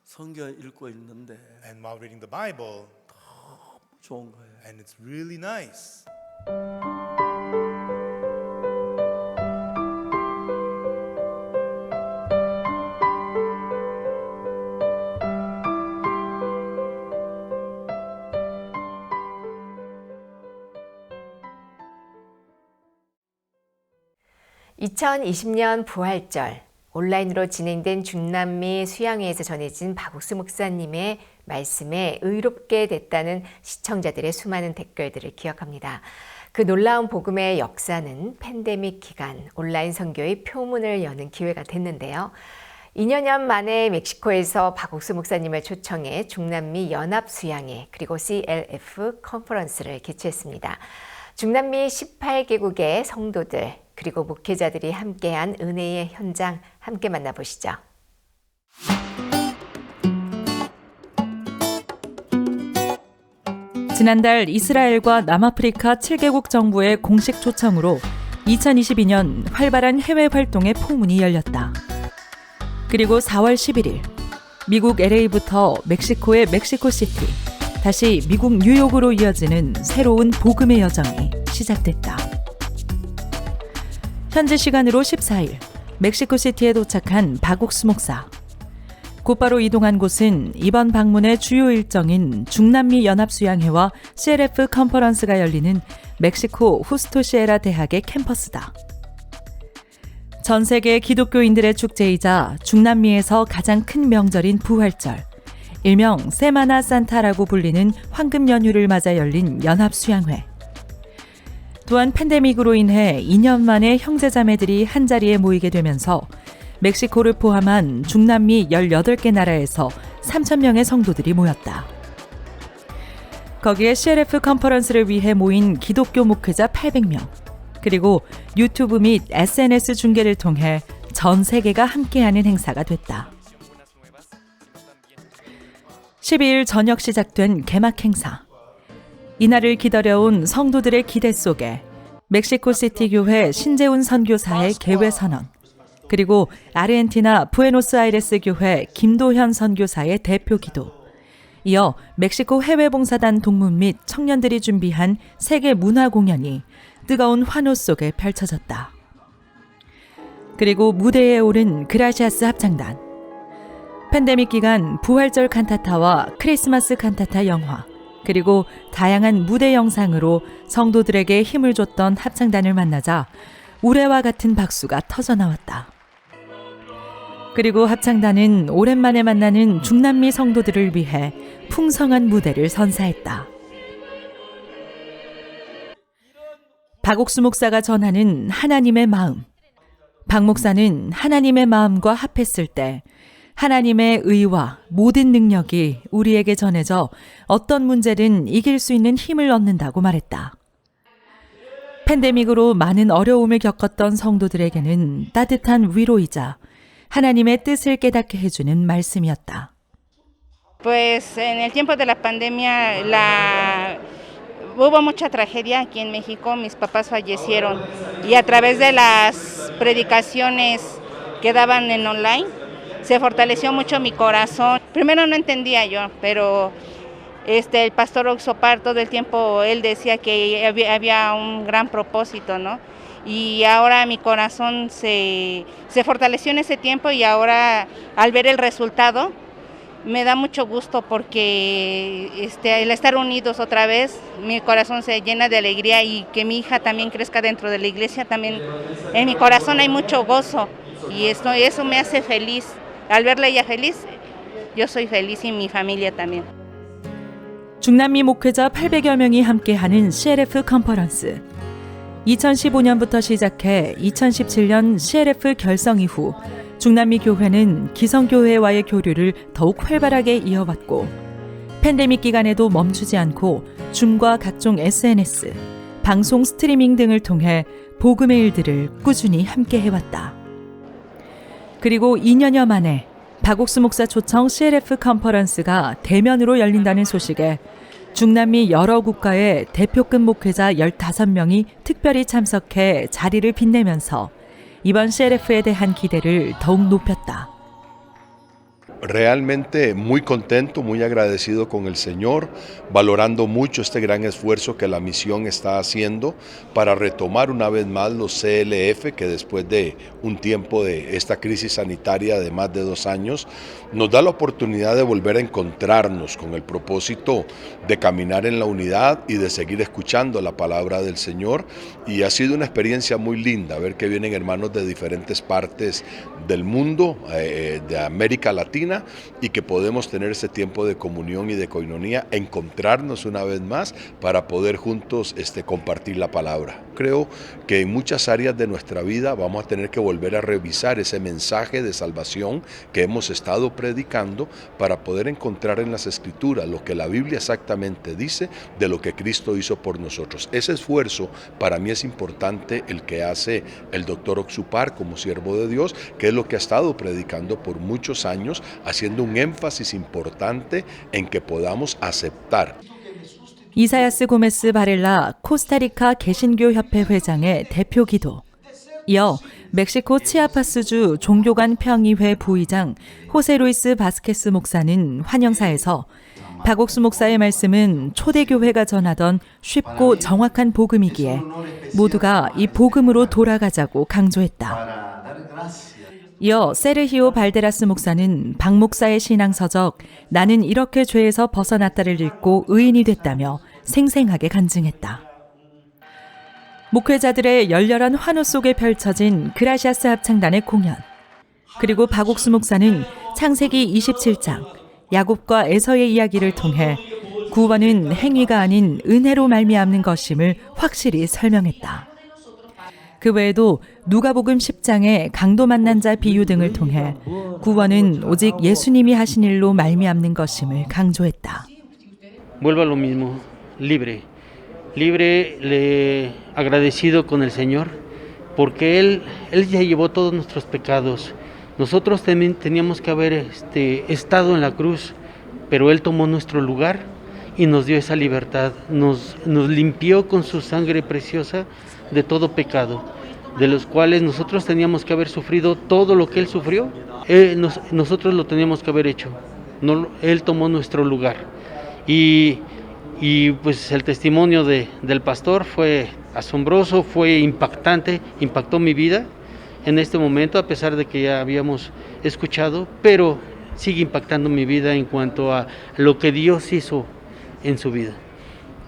성경 읽고 있는데 And while reading the Bible, 좋은 거예요. and it's really nice. (2020년) 부활절 온라인으로 진행된 중남미 수양회에서 전해진 박옥수 목사님의 말씀에 의롭게 됐다는 시청자들의 수많은 댓글들을 기억합니다. 그 놀라운 복음의 역사는 팬데믹 기간 온라인 선교의 표문을 여는 기회가 됐는데요. 2년 만에 멕시코에서 박옥수 목사님을 초청해 중남미 연합 수양회 그리고 CLF 컨퍼런스를 개최했습니다. 중남미 18개국의 성도들 그리고 목회자들이 함께한 은혜의 현장 함께 만나보시죠. 지난달 이스라엘과 남아프리카 7개국 정부의 공식 초청으로 2022년 활발한 해외 활동의 포문이 열렸다. 그리고 4월 11일 미국 LA부터 멕시코의 멕시코시티, 다시 미국 뉴욕으로 이어지는 새로운 복음의 여정이 시작됐다. 현지 시간으로 14일 멕시코시티에 도착한 박옥수 목사. 곧바로 이동한 곳은 이번 방문의 주요 일정인 중남미 연합수양회와 CLF 컨퍼런스가 열리는 멕시코 후스토시에라 대학의 캠퍼스다. 전 세계 기독교인들의 축제이자 중남미에서 가장 큰 명절인 부활절, 일명 세마나 산타라고 불리는 황금 연휴를 맞아 열린 연합수양회. 또한 팬데믹으로 인해 2년 만에 형제자매들이 한자리에 모이게 되면서 멕시코를 포함한 중남미 18개 나라에서 3,000명의 성도들이 모였다. 거기에 CLF 컨퍼런스를 위해 모인 기독교 목회자 800명, 그리고 유튜브 및 SNS 중계를 통해 전 세계가 함께하는 행사가 됐다. 12일 저녁 시작된 개막 행사. 이날을 기다려온 성도들의 기대 속에 멕시코시티 교회 신재훈 선교사의 개회 선언, 그리고 아르헨티나 부에노스아이레스 교회 김도현 선교사의 대표 기도, 이어 멕시코 해외봉사단 동문 및 청년들이 준비한 세계 문화 공연이 뜨거운 환호 속에 펼쳐졌다. 그리고 무대에 오른 그라시아스 합창단. 팬데믹 기간 부활절 칸타타와 크리스마스 칸타타 영화, 그리고 다양한 무대 영상으로 성도들에게 힘을 줬던 합창단을 만나자 우레와 같은 박수가 터져나왔다. 그리고 합창단은 오랜만에 만나는 중남미 성도들을 위해 풍성한 무대를 선사했다. 박옥수 목사가 전하는 하나님의 마음. 박 목사는 하나님의 마음과 합했을 때 하나님의 의와 모든 능력이 우리에게 전해져 어떤 문제든 이길 수 있는 힘을 얻는다고 말했다. 팬데믹으로 많은 어려움을 겪었던 성도들에게는 따뜻한 위로이자 하나님의 뜻을 깨닫게 해주는 말씀이었다. Pues en el tiempo de la pandemia hubo mucha tragedia aquí en México, mis papás fallecieron y a través de las predicaciones que daban en online se fortaleció mucho mi corazón. Primero no entendía yo, pero el pastor Oxopar todo el tiempo él decía que había un gran propósito, ¿no? Y ahora mi corazón se fortaleció en ese tiempo y ahora al ver el resultado me da mucho gusto porque el estar unidos otra vez, mi corazón se llena de alegría y que mi hija también crezca dentro de la iglesia, también en mi corazón hay mucho gozo y eso me hace feliz. Al verla ella feliz, yo soy feliz y mi familia también. 중남미 목회자 800여 명이 함께하는 CLF 컨퍼런스. 2015년부터 시작해 2017년 CLF 결성 이후 중남미 교회는 기성교회와의 교류를 더욱 활발하게 이어왔고 팬데믹 기간에도 멈추지 않고 줌과 각종 SNS, 방송 스트리밍 등을 통해 복음의 일들을 꾸준히 함께 해왔다. 그리고 2년여 만에 박옥수 목사 초청 CLF 컨퍼런스가 대면으로 열린다는 소식에 중남미 여러 국가의 대표급 목회자 15명이 특별히 참석해 자리를 빛내면서 이번 CLF에 대한 기대를 더욱 높였다. Realmente muy contento, muy agradecido con el Señor, valorando mucho este gran esfuerzo que la misión está haciendo para retomar una vez más los CLF, que después de un tiempo de esta crisis sanitaria de más de 2 años, nos da la oportunidad de volver a encontrarnos con el propósito de caminar en la unidad y de seguir escuchando la palabra del Señor. Y ha sido una experiencia muy linda ver que vienen hermanos de diferentes partes del mundo, de América Latina, y que podemos tener ese tiempo de comunión y de coinonía, encontrarnos una vez más para poder juntos compartir la palabra. Creo que en muchas áreas de nuestra vida vamos a tener que volver a revisar ese mensaje de salvación que hemos estado predicando para poder encontrar en las Escrituras lo que la Biblia exactamente dice de lo que Cristo hizo por nosotros. Ese esfuerzo para mí es importante, el que hace el doctor Oxupar como siervo de Dios, que es lo que ha estado predicando por muchos años, haciendo un énfasis importante en que podamos aceptar. 이사야스 고메스 바렐라 코스타리카 개신교협회 회장의 대표 기도. 이어 멕시코 치아파스주 종교관 평의회 부의장 호세 루이스 바스케스 목사는 환영사에서 박옥수 목사의 말씀은 초대교회가 전하던 쉽고 정확한 복음이기에 모두가 이 복음으로 돌아가자고 강조했다. 이어 세르히오 발데라스 목사는 박 목사의 신앙서적 나는 이렇게 죄에서 벗어났다를 읽고 의인이 됐다며 생생하게 간증했다. 목회자들의 열렬한 환호 속에 펼쳐진 그라시아스 합창단의 공연. 그리고 박옥수 목사는 창세기 27장 야곱과 에서의 이야기를 통해 구원은 행위가 아닌 은혜로 말미암는 것임을 확실히 설명했다. 그 외에도 누가복음 10장의 강도 만난 자 비유 등을 통해 구원은 오직 예수님이 하신 일로 말미암는 것임을 강조했다. Vuelvo a lo mismo, libre, agradecido con el Señor, porque Él ya llevó todos nuestros pecados. Nosotros también teníamos que haber estado en la cruz, pero Él tomó nuestro lugar y nos dio esa libertad, nos limpió con su sangre preciosa de todo pecado, de los cuales nosotros teníamos que haber sufrido todo lo que Él sufrió, nosotros lo teníamos que haber hecho, Él tomó nuestro lugar. Y pues el testimonio del pastor fue asombroso, fue impactante, impactó mi vida en este momento, a pesar de que ya habíamos escuchado, pero sigue impactando mi vida en cuanto a lo que Dios hizo en su vida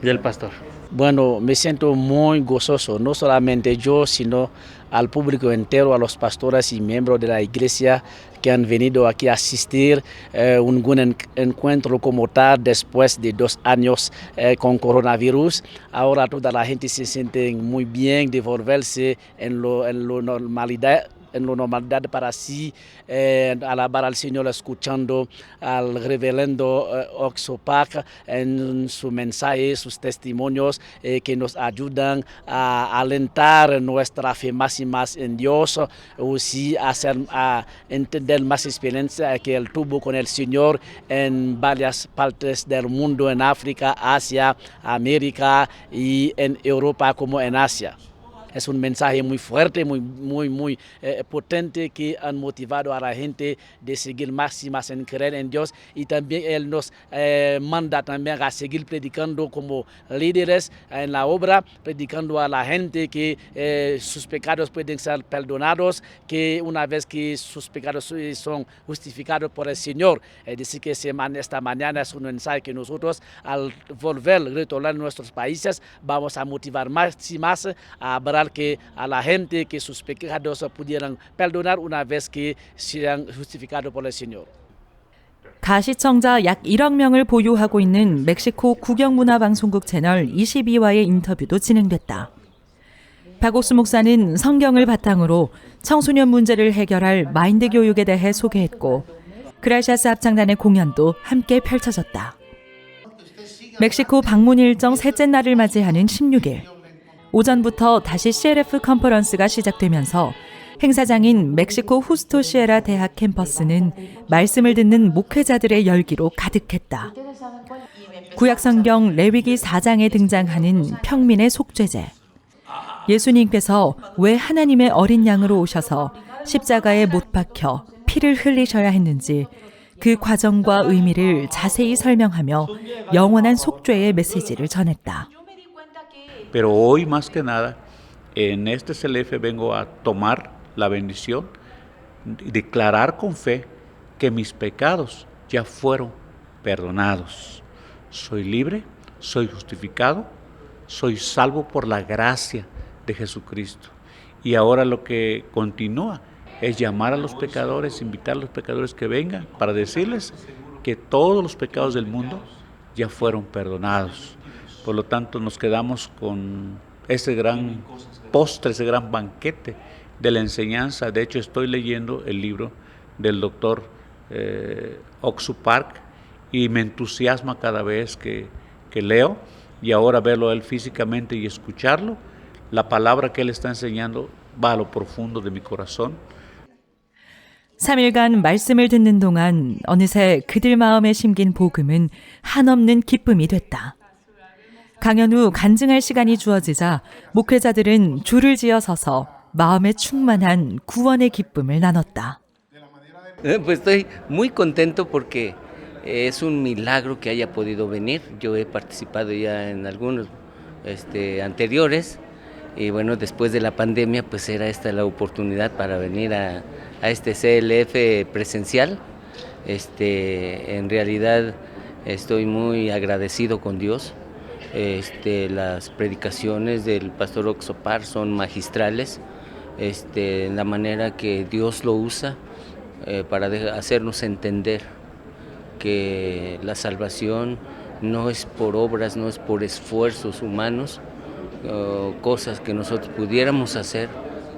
del pastor. Bueno, me siento muy gozoso, no solamente yo, sino al público entero, a los pastores y miembros de la iglesia que han venido aquí a asistir un buen encuentro como tal después de 2 años con coronavirus. Ahora toda la gente se siente muy bien de volverse en lo normalidad para así alabar al Señor escuchando al reverendo Oxupar en su mensaje, sus testimonios que nos ayudan a alentar nuestra fe más y más en Dios, o sí a entender más experiencia que él tuvo con el Señor en varias partes del mundo, en África, Asia, América y en Europa como en Asia. Es un mensaje muy fuerte, muy potente que han motivado a la gente de seguir más y más en creer en Dios, y también Él nos manda también a seguir predicando como líderes en la obra, predicando a la gente que sus pecados pueden ser perdonados, que una vez que sus pecados son justificados por el Señor. Es decir, que esta mañana es un mensaje que nosotros al volver, retornar a nuestros países, vamos a motivar más y más a hablar para que a la gente que sus pecados pudieran perdonar una vez que sean justificados por el Señor. 가시청자 약 1억 명을 보유하고 있는 멕시코 국영문화방송국 채널 22와의 인터뷰도 진행됐다. 박옥수 목사는 성경을 바탕으로 청소년 문제를 해결할 마인드 교육에 대해 소개했고 그라시아스 합창단의 공연도 함께 펼쳐졌다. 멕시코 방문 일정 셋째 날을 맞이하는 16일 오전부터 다시 CLF 컨퍼런스가 시작되면서 행사장인 멕시코 후스토 시에라 대학 캠퍼스는 말씀을 듣는 목회자들의 열기로 가득했다. 구약성경 레위기 4장에 등장하는 평민의 속죄제. 예수님께서 왜 하나님의 어린 양으로 오셔서 십자가에 못 박혀 피를 흘리셔야 했는지 그 과정과 의미를 자세히 설명하며 영원한 속죄의 메시지를 전했다. Pero hoy más que nada en este CLF vengo a tomar la bendición y declarar con fe que mis pecados ya fueron perdonados. Soy libre, soy justificado, soy salvo por la gracia de Jesucristo. Y ahora lo que continúa es llamar a los pecadores, invitar a los pecadores que vengan para decirles que todos los pecados del mundo ya fueron perdonados. Por lo tanto, nos quedamos con ese gran postre, ese gran banquete de la enseñanza. De hecho, estoy leyendo el libro del doctor Oxu Park y me entusiasma cada vez que leo, y ahora verlo a él físicamente y escucharlo, la palabra que él está enseñando va a lo profundo de mi corazón. 3일간 말씀을 듣는 동안 어느새 그들 마음에 심긴 복음은 한없는 기쁨이 됐다. 강연 후 간증할 시간이 주어지자 목회자들은 줄을 지어 서서 마음에 충만한 구원의 기쁨을 나눴다. Pues estoy muy contento porque es un milagro que haya podido venir. Yo he participado ya en algunos anteriores y bueno, después de la pandemia pues era esta la oportunidad para venir a este CLF presencial. En realidad estoy muy agradecido con Dios. Las predicaciones del pastor Oxopar son magistrales, en la manera que Dios lo usa para hacernos entender que la salvación no es por obras, no es por esfuerzos humanos, cosas que nosotros pudiéramos hacer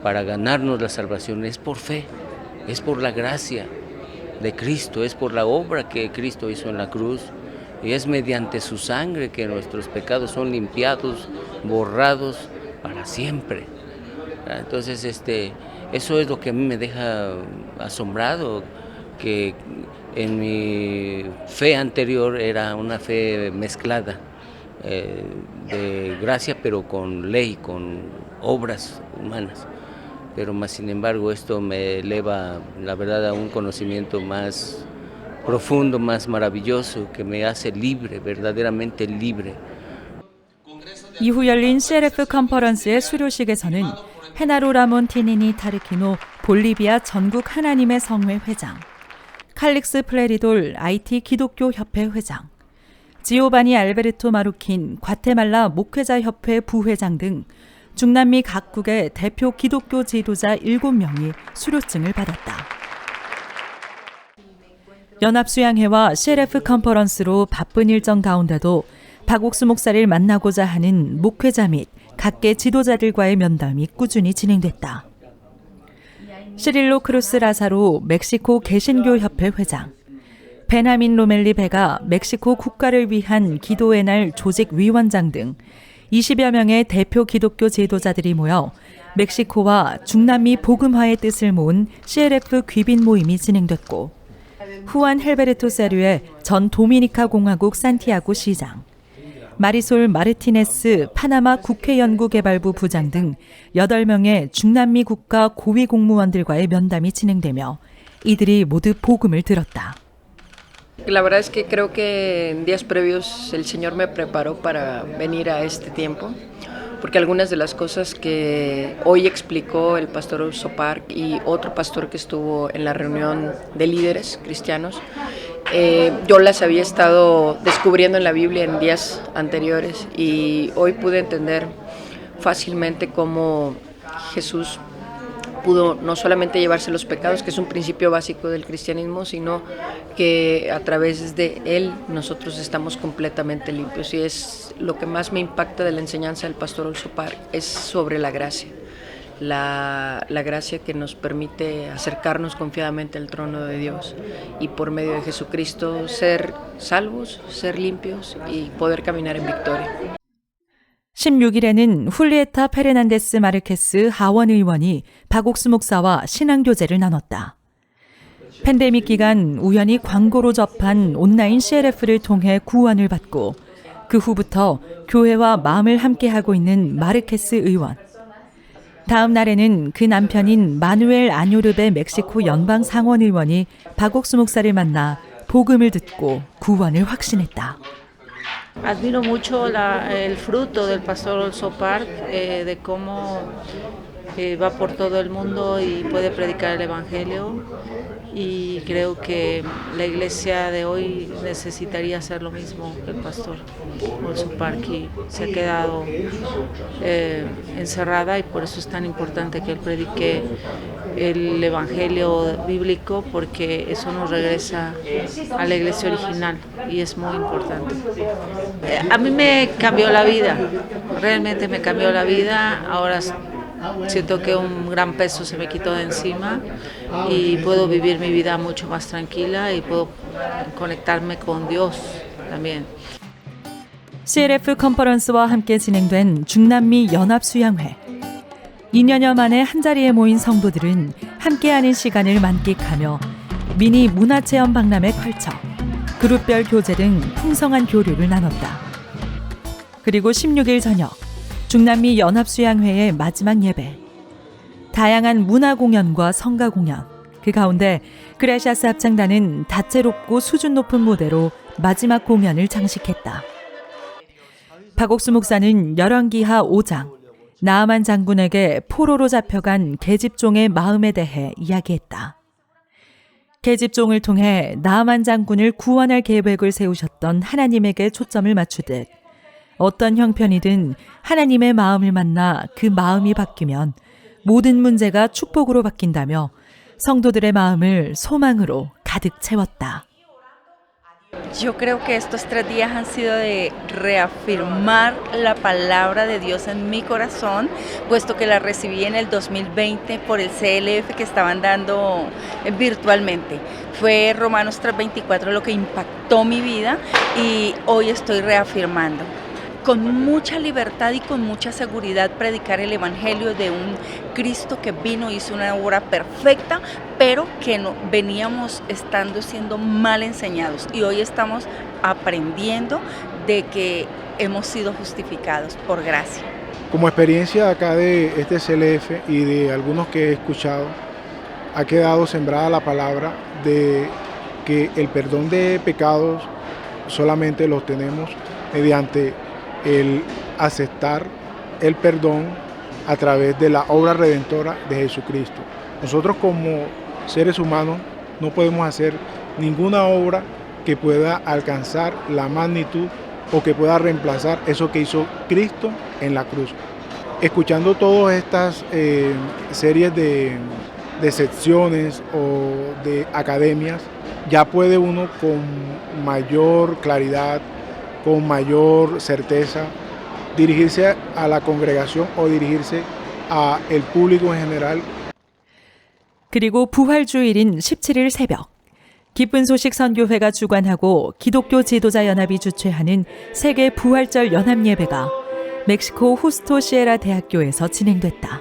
para ganarnos la salvación, es por fe, es por la gracia de Cristo, es por la obra que Cristo hizo en la cruz. Y es mediante su sangre que nuestros pecados son limpiados, borrados para siempre. Entonces, eso es lo que a mí me deja asombrado, que en mi fe anterior era una fe mezclada, de gracia pero con ley, con obras humanas. Pero más sin embargo esto me eleva, la verdad, a un conocimiento más profundo, más maravilloso, que me hace libre, verdaderamente libre. 이후 열린 CLF 컨퍼런스의 수료식에서는 헤나로 라몬 티니니 타르키노 볼리비아 전국 하나님의 성회 회장, 칼릭스 플레리돌 IT 기독교 협회 회장, 지오바니 알베르토 마루킨 과테말라 목회자 협회 부회장 등 중남미 각국의 대표 기독교 지도자 7명이 수료증을 받았다. 연합수양회와 CLF 컨퍼런스로 바쁜 일정 가운데도 박옥수 목사를 만나고자 하는 목회자 및 각계 지도자들과의 면담이 꾸준히 진행됐다. 시릴로 크루스 라사로 멕시코 개신교협회 회장, 베나민 로멜리 베가 멕시코 국가를 위한 기도의 날 조직위원장 등 20여 명의 대표 기독교 지도자들이 모여 멕시코와 중남미 복음화의 뜻을 모은 CLF 귀빈 모임이 진행됐고, 후안 헬베르토 세류의 전 도미니카 공화국 산티아고 시장, 마리솔 마르티네스 파나마 국회연구개발부 부장 등 8명의 중남미 국가 고위 공무원들과의 면담이 진행되며 이들이 모두 복음을 들었다. La verdad es que creo que en días previos el Señor me preparó para venir a este tiempo, porque algunas de las cosas que hoy explicó el pastor Oxopar y otro pastor que estuvo en la reunión de líderes cristianos, yo las había estado descubriendo en la Biblia en días anteriores y hoy pude entender fácilmente cómo Jesús pudo no solamente llevarse los pecados, que es un principio básico del cristianismo, sino que a través de Él nosotros estamos completamente limpios. Y es lo que más me impacta de la enseñanza del pastor Olsopar, es sobre la gracia. La gracia que nos permite acercarnos confiadamente al trono de Dios y por medio de Jesucristo ser salvos, ser limpios y poder caminar en victoria. 16일에는 훌리에타 페르난데스 마르케스 하원 의원이 박옥수 목사와 신앙교제를 나눴다. 팬데믹 기간 우연히 광고로 접한 온라인 CLF를 통해 구원을 받고 그 후부터 교회와 마음을 함께하고 있는 마르케스 의원. 다음 날에는 그 남편인 마누엘 아뇨르베 멕시코 연방 상원 의원이 박옥수 목사를 만나 복음을 듣고 구원을 확신했다. Admiro mucho el fruto del pastor Olsopar, de cómo va por todo el mundo y puede predicar el Evangelio, y creo que la iglesia de hoy necesitaría hacer lo mismo que el pastor Olsopar, que se ha quedado encerrada, y por eso es tan importante que él predique el Evangelio bíblico, porque eso nos regresa a la iglesia original y es muy importante. A mí me cambió la vida, realmente me cambió la vida. Ahora siento que un gran peso se me quitó de encima y puedo vivir mi vida mucho más tranquila y puedo conectarme con Dios también. CLF 컨퍼런스와 함께 진행된 중남미 연합수양회. 2년여 만에 한자리에 모인 성도들은 함께하는 시간을 만끽하며 미니 문화체험 박람회 펼쳐 그룹별 교제 등 풍성한 교류를 나눴다. 그리고 16일 저녁 중남미 연합수양회의 마지막 예배. 다양한 문화 공연과 성가 공연, 그 가운데 그라시아스 합창단은 다채롭고 수준 높은 무대로 마지막 공연을 장식했다. 박옥수 목사는 열왕기하 5장 나아만 장군에게 포로로 잡혀간 계집종의 마음에 대해 이야기했다. 계집종을 통해 나아만 장군을 구원할 계획을 세우셨던 하나님에게 초점을 맞추듯 어떤 형편이든 하나님의 마음을 만나 그 마음이 바뀌면 모든 문제가 축복으로 바뀐다며 성도들의 마음을 소망으로 가득 채웠다. Yo creo que estos 3 días han sido de reafirmar la palabra de Dios en mi corazón, puesto que la recibí en el 2020 por el CLF que estaban dando virtualmente. Fue Romanos 3:24 lo que impactó mi vida y hoy estoy reafirmando. Con mucha libertad y con mucha seguridad predicar el Evangelio de un Cristo que vino, hizo una obra perfecta, pero que no, veníamos siendo mal enseñados y hoy estamos aprendiendo de que hemos sido justificados por gracia. Como experiencia acá de este CLF y de algunos que he escuchado, ha quedado sembrada la palabra de que el perdón de pecados solamente los tenemos mediante el aceptar el perdón a través de la obra redentora de Jesucristo. Nosotros como seres humanos no podemos hacer ninguna obra que pueda alcanzar la magnitud o que pueda reemplazar eso que hizo Cristo en la cruz. Escuchando todas estas series de secciones o de academias, ya puede uno con mayor claridad, con mayor certeza, dirigirse a la congregación o dirigirse al público en general. 그리고 부활주일인 17일 새벽, 기쁜 소식 선교회가 주관하고 기독교 지도자 연합이 주최하는 세계 부활절 연합 예배가 멕시코 후스토 시에라 대학교에서 진행됐다.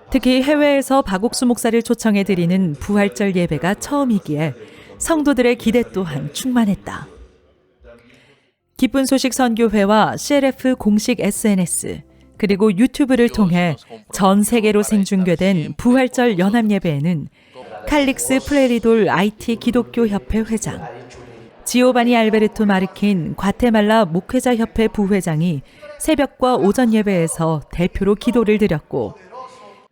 특히 해외에서 박옥수 목사를 초청해 드리는 부활절 예배가 처음이기에 성도들의 기대 또한 충만했다. 기쁜 소식 선교회와 CLF 공식 SNS 그리고 유튜브를 통해 전 세계로 생중계된 부활절 연합 예배에는 칼릭스 프레리돌 IT 기독교 협회 회장, 지오바니 알베르토 마르킨 과테말라 목회자 협회 부회장이 새벽과 오전 예배에서 대표로 기도를 드렸고,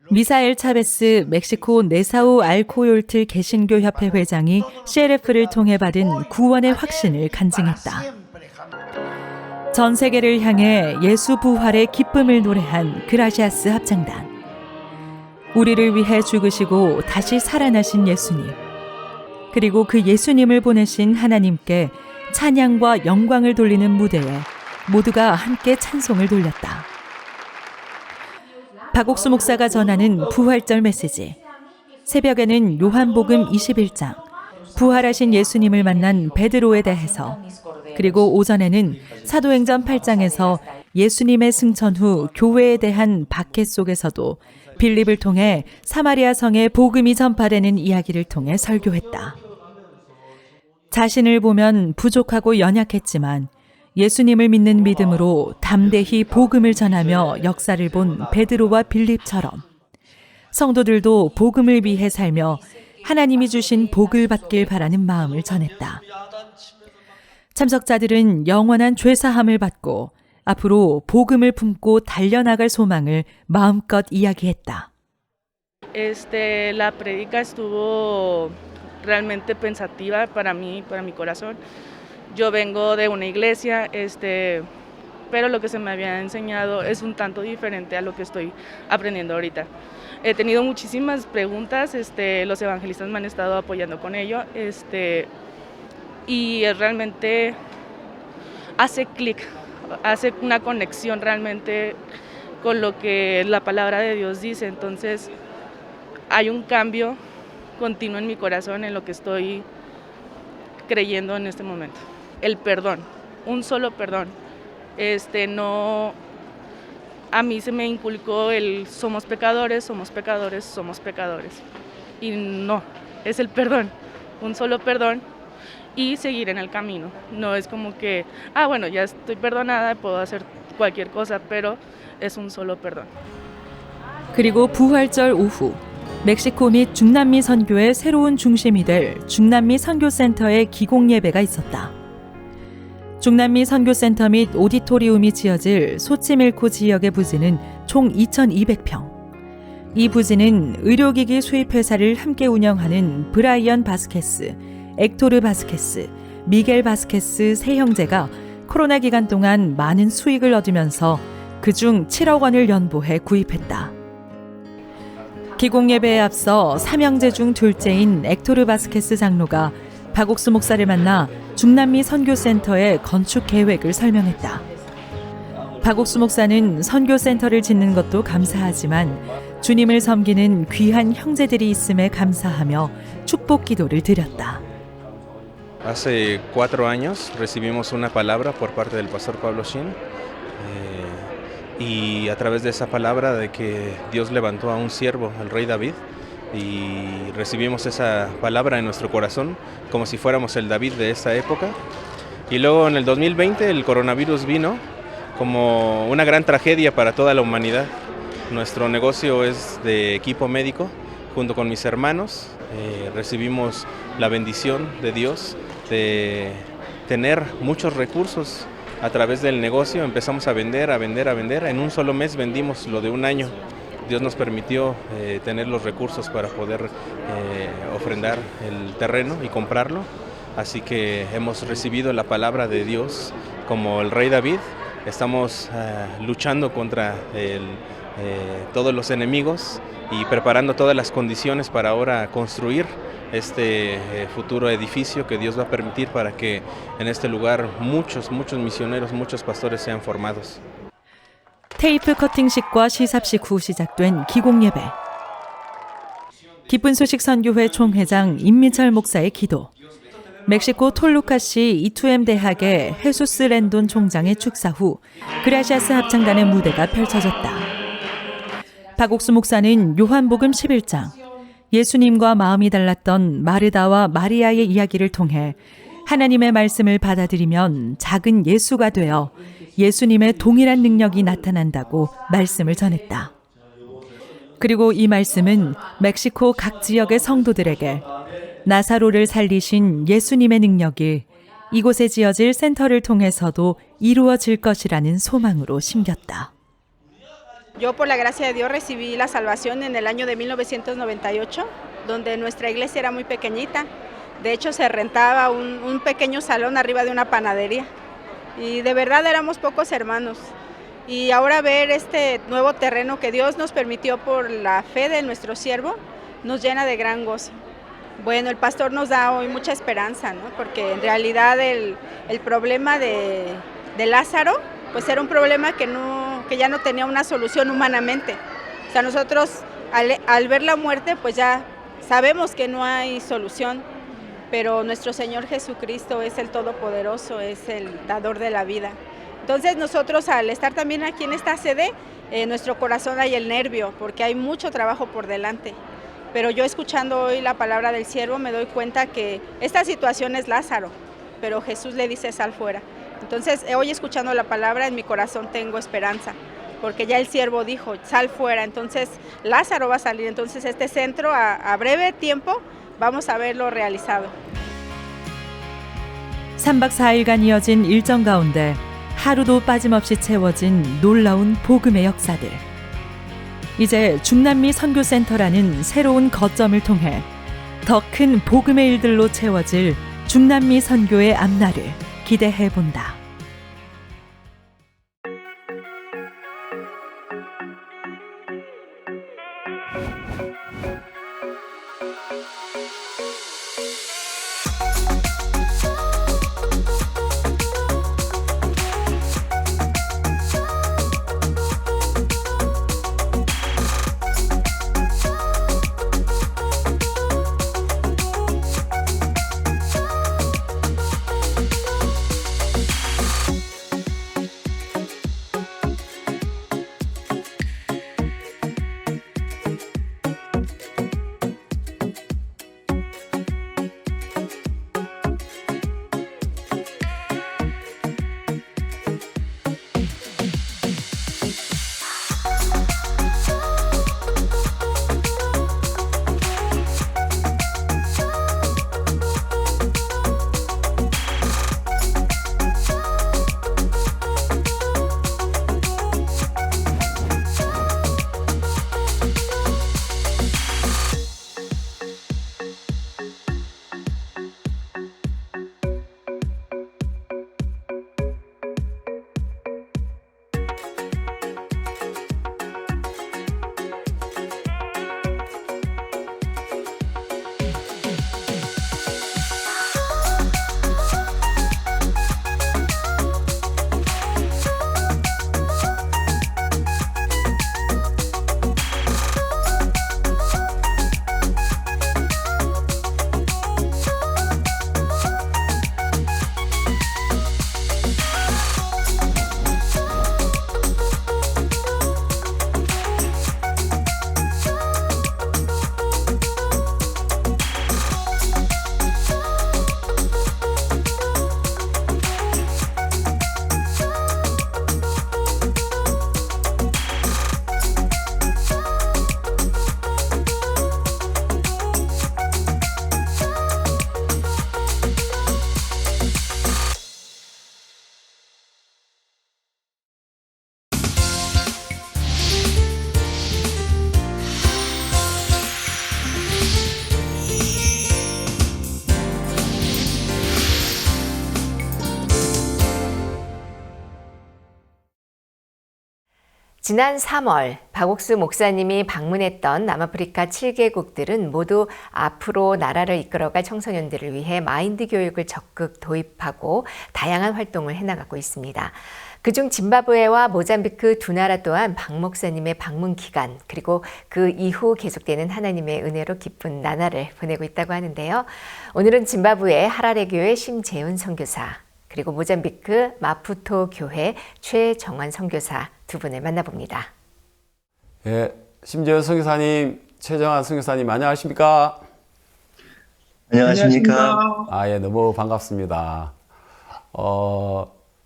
미사엘 차베스 멕시코 네사우 알코올틀 개신교 협회 회장이 CLF를 통해 받은 구원의 확신을 간증했다. 전 세계를 향해 예수 부활의 기쁨을 노래한 그라시아스 합창단. 우리를 위해 죽으시고 다시 살아나신 예수님. 그리고 그 예수님을 보내신 하나님께 찬양과 영광을 돌리는 무대에 모두가 함께 찬송을 돌렸다. 박옥수 목사가 전하는 부활절 메시지. 새벽에는 요한복음 21장, 부활하신 예수님을 만난 베드로에 대해서, 그리고 오전에는 사도행전 8장에서 예수님의 승천 후 교회에 대한 박해 속에서도 빌립을 통해 사마리아 성에 복음이 전파되는 이야기를 통해 설교했다. 자신을 보면 부족하고 연약했지만 예수님을 믿는 믿음으로 담대히 복음을 전하며 역사를 본 베드로와 빌립처럼 성도들도 복음을 위해 살며 하나님이 주신 복을 받길 바라는 마음을 전했다. 참석자들은 영원한 죄사함을 받고 앞으로 복음을 품고 달려나갈 소망을 마음껏 이야기했다. La predica estuvo realmente pensativa para mí, para mi corazón. Yo vengo de una iglesia, pero lo que se me había enseñado es un tanto diferente a lo que estoy aprendiendo ahorita. He tenido muchísimas preguntas, los evangelistas me han estado apoyando con ello, y realmente hace clic, hace una conexión realmente con lo que la palabra de Dios dice. Entonces hay un cambio continuo en mi corazón en lo que estoy creyendo en este momento. El perdón, un solo perdón. No, a mí se me inculcó el somos pecadores, somos pecadores, somos pecadores. Y no, es el perdón, un solo perdón y seguir en el camino. No es como que, bueno, ya estoy perdonada, puedo hacer cualquier cosa, pero es un solo perdón. 그리고 부활절 오후 멕시코 및 중남미 선교의 새로운 중심이 될 중남미 선교센터의 기공 예배가 있었다. 중남미 선교센터 및 오디토리움이 지어질 소치밀코 지역의 부지는 총 2,200평. 이 부지는 의료기기 수입회사를 함께 운영하는 브라이언 바스케스, 액토르 바스케스, 미겔 바스케스 세 형제가 코로나 기간 동안 많은 수익을 얻으면서 그중 7억 원을 연보해 구입했다. 기공예배에 앞서 삼형제 중 둘째인 액토르 바스케스 장로가 박옥수 목사를 만나 중남미 선교센터의 건축 계획을 설명했다. 박옥수 목사는 선교센터를 짓는 것도 감사하지만 주님을 섬기는 귀한 형제들이 있음에 감사하며 축복 기도를 드렸다. Hace 4 años recibimos una palabra por parte del pastor Pablo Shin y a través de esa palabra de que Dios levantó a un siervo, el rey David, y recibimos esa palabra en nuestro corazón como si fuéramos el David de esta época. Y luego en el 2020 el coronavirus vino como una gran tragedia para toda la humanidad. Nuestro negocio es de equipo médico. Junto con mis hermanos recibimos la bendición de Dios de tener muchos recursos a través del negocio. Empezamos a vender. En un solo mes vendimos lo de un año. Dios nos permitió tener los recursos para poder ofrendar el terreno y comprarlo. Así que hemos recibido la palabra de Dios como el rey David. Estamos luchando contra todos los enemigos y preparando todas las condiciones para ahora construir este futuro edificio que Dios va a permitir para que en este lugar muchos misioneros, muchos pastores sean formados. 테이프 커팅식과 시삽식 후 시작된 기공예배. 기쁜 소식 선교회 총회장 임미철 목사의 기도. 멕시코 톨루카시 이투엠 대학의 헤수스 렌돈 총장의 축사 후 그라시아스 합창단의 무대가 펼쳐졌다. 박옥수 목사는 요한복음 11장 예수님과 마음이 달랐던 마르다와 마리아의 이야기를 통해 하나님의 말씀을 받아들이면 작은 예수가 되어 예수님의 동일한 능력이 나타난다고 말씀을 전했다. 그리고 이 말씀은 멕시코 각 지역의 성도들에게 나사로를 살리신 예수님의 능력이 이곳에 지어질 센터를 통해서도 이루어질 것이라는 소망으로 심겼다. Yo por la gracia de Dios recibí la salvación en el año de 1998, donde nuestra iglesia era muy pequeñita. De hecho se rentaba un pequeño salón arriba de una panadería. y de verdad éramos pocos hermanos. Y ahora ver este nuevo terreno que Dios nos permitió por la fe de nuestro siervo, nos llena de gran gozo. Bueno, el pastor nos da hoy mucha esperanza, ¿no? Porque en realidad el problema de Lázaro, pues era un problema que ya no tenía una solución humanamente. O sea, nosotros al ver la muerte, pues ya sabemos que no hay solución, pero nuestro Señor Jesucristo es el Todopoderoso, es el dador de la vida. Entonces nosotros al estar también aquí en esta sede, en nuestro corazón hay el nervio, porque hay mucho trabajo por delante. Pero yo escuchando hoy la palabra del siervo me doy cuenta que esta situación es Lázaro, pero Jesús le dice sal fuera. Entonces hoy escuchando la palabra en mi corazón tengo esperanza, porque ya el siervo dijo sal fuera, entonces Lázaro va a salir. Entonces este centro a breve tiempo vamos a verlo realizado. 3박 4일간 이어진 일정 가운데 하루도 빠짐없이 채워진 놀라운 복음의 역사들. 이제 중남미 선교센터라는 새로운 거점을 통해 더 큰 복음의 일들로 채워질 중남미 선교의 앞날을 기대해 본다. 지난 3월 박옥수 목사님이 방문했던 남아프리카 7개국들은 모두 앞으로 나라를 이끌어갈 청소년들을 위해 마인드 교육을 적극 도입하고 다양한 활동을 해나가고 있습니다. 그중 짐바브웨와 모잠비크 두 나라 또한 박 목사님의 방문 기간 그리고 그 이후 계속되는 하나님의 은혜로 기쁜 나날을 보내고 있다고 하는데요. 오늘은 짐바브웨 하라레 교회 심재훈 선교사 그리고 모잠비크 마푸토 교회 최정환 선교사 두 분을 만나봅니다. 예, 심재훈 선교사님, 최정환 선교사님 안녕하십니까? 안녕하십니까? 예, 너무 반갑습니다.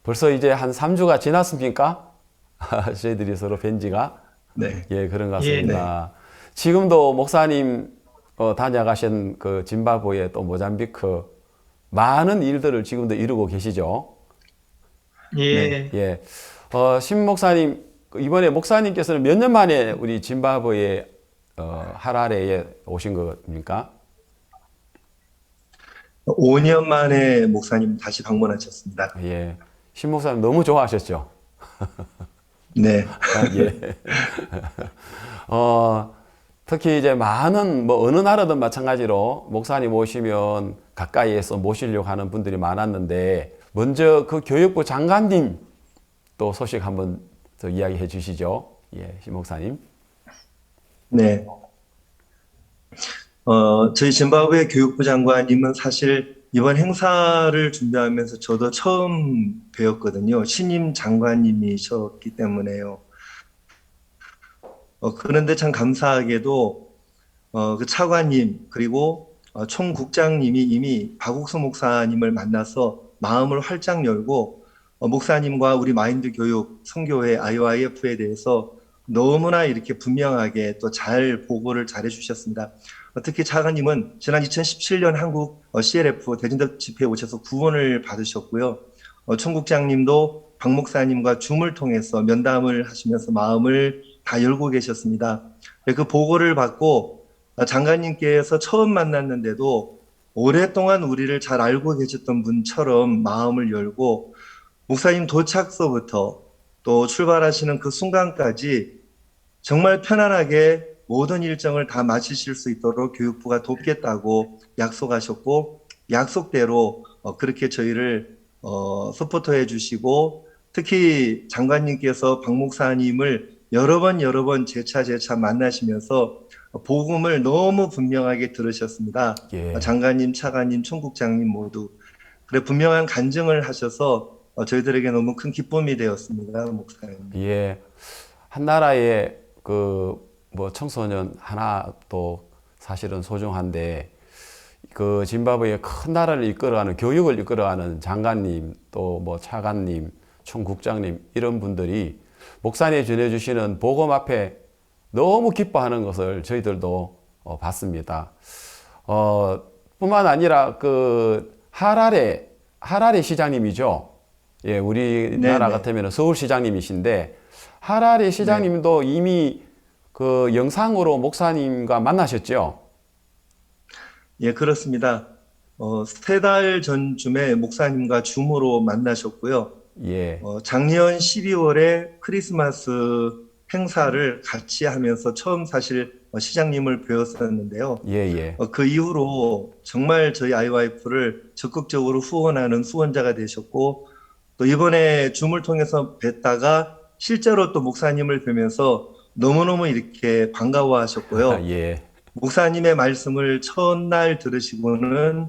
벌써 이제 한 3주가 지났습니까? 저희들이 서로 뵌 지가? 네. 예, 그런 것 같습니다. 네. 지금도 목사님 다녀가신 그 짐바브웨 또 모잠비크 많은 일들을 지금도 이루고 계시죠? 예. 예. 심 목사님, 이번에 목사님께서는 몇 년 만에 우리 짐바브웨 하라레에 오신 겁니까? 5년 만에 목사님 다시 방문하셨습니다. 예. 신 목사님 너무 좋아하셨죠? 네. 예. 특히 이제 많은 뭐 어느 나라든 마찬가지로 목사님 오시면 가까이에서 모시려고 하는 분들이 많았는데 먼저 그 교육부 장관님 또 소식 한번 더 이야기해 주시죠. 예, 신 목사님. 네. 저희 짐바브웨 교육부 장관님은 사실 이번 행사를 준비하면서 저도 처음 뵈었거든요. 신임 장관님이셨기 때문에요. 그런데 참 감사하게도 그 차관님 그리고 총국장님이 이미 박옥수 목사님을 만나서 마음을 활짝 열고 목사님과 우리 마인드 교육 선교회 IYF에 대해서 너무나 이렇게 분명하게 또 잘 보고를 잘 해주셨습니다. 특히 차관님은 지난 2017년 한국 CLF 대진덕 집회에 오셔서 구원을 받으셨고요. 총국장님도 박 목사님과 줌을 통해서 면담을 하시면서 마음을 다 열고 계셨습니다. 그 보고를 받고 장관님께서 처음 만났는데도 오랫동안 우리를 잘 알고 계셨던 분처럼 마음을 열고 목사님 도착서부터 또 출발하시는 그 순간까지 정말 편안하게 모든 일정을 다 마치실 수 있도록 교육부가 돕겠다고 약속하셨고 약속대로 그렇게 저희를 서포터해 주시고 특히 장관님께서 박 목사님을 여러 번 재차 만나시면서 복음을 너무 분명하게 들으셨습니다. 예. 장관님, 차관님, 총국장님 모두 그래 분명한 간증을 하셔서 저희들에게 너무 큰 기쁨이 되었습니다, 목사님. 예, 한 나라의 그 뭐 청소년 하나도 사실은 소중한데 그 짐바브웨의 큰 나라를 이끌어가는 교육을 이끌어가는 장관님 또 뭐 차관님, 총국장님 이런 분들이 목사님이 전해주시는 복음 앞에 너무 기뻐하는 것을 저희들도 봤습니다. 뿐만 아니라 그 하라레 시장님이죠. 예, 우리나라 같으면 서울시장님이신데 하라레 시장님도 이미 그 영상으로 목사님과 만나셨죠? 예, 그렇습니다. 3달 전쯤에 목사님과 줌으로 만나셨고요. 예. 작년 12월에 크리스마스 행사를 같이 하면서 처음 사실 시장님을 뵈었었는데요. 예. 그 이후로 정말 저희 IYF를 적극적으로 후원하는 후원자가 되셨고 또 이번에 줌을 통해서 뵀다가 실제로 또 목사님을 뵈면서 너무너무 이렇게 반가워하셨고요. 예. 목사님의 말씀을 첫날 들으시고는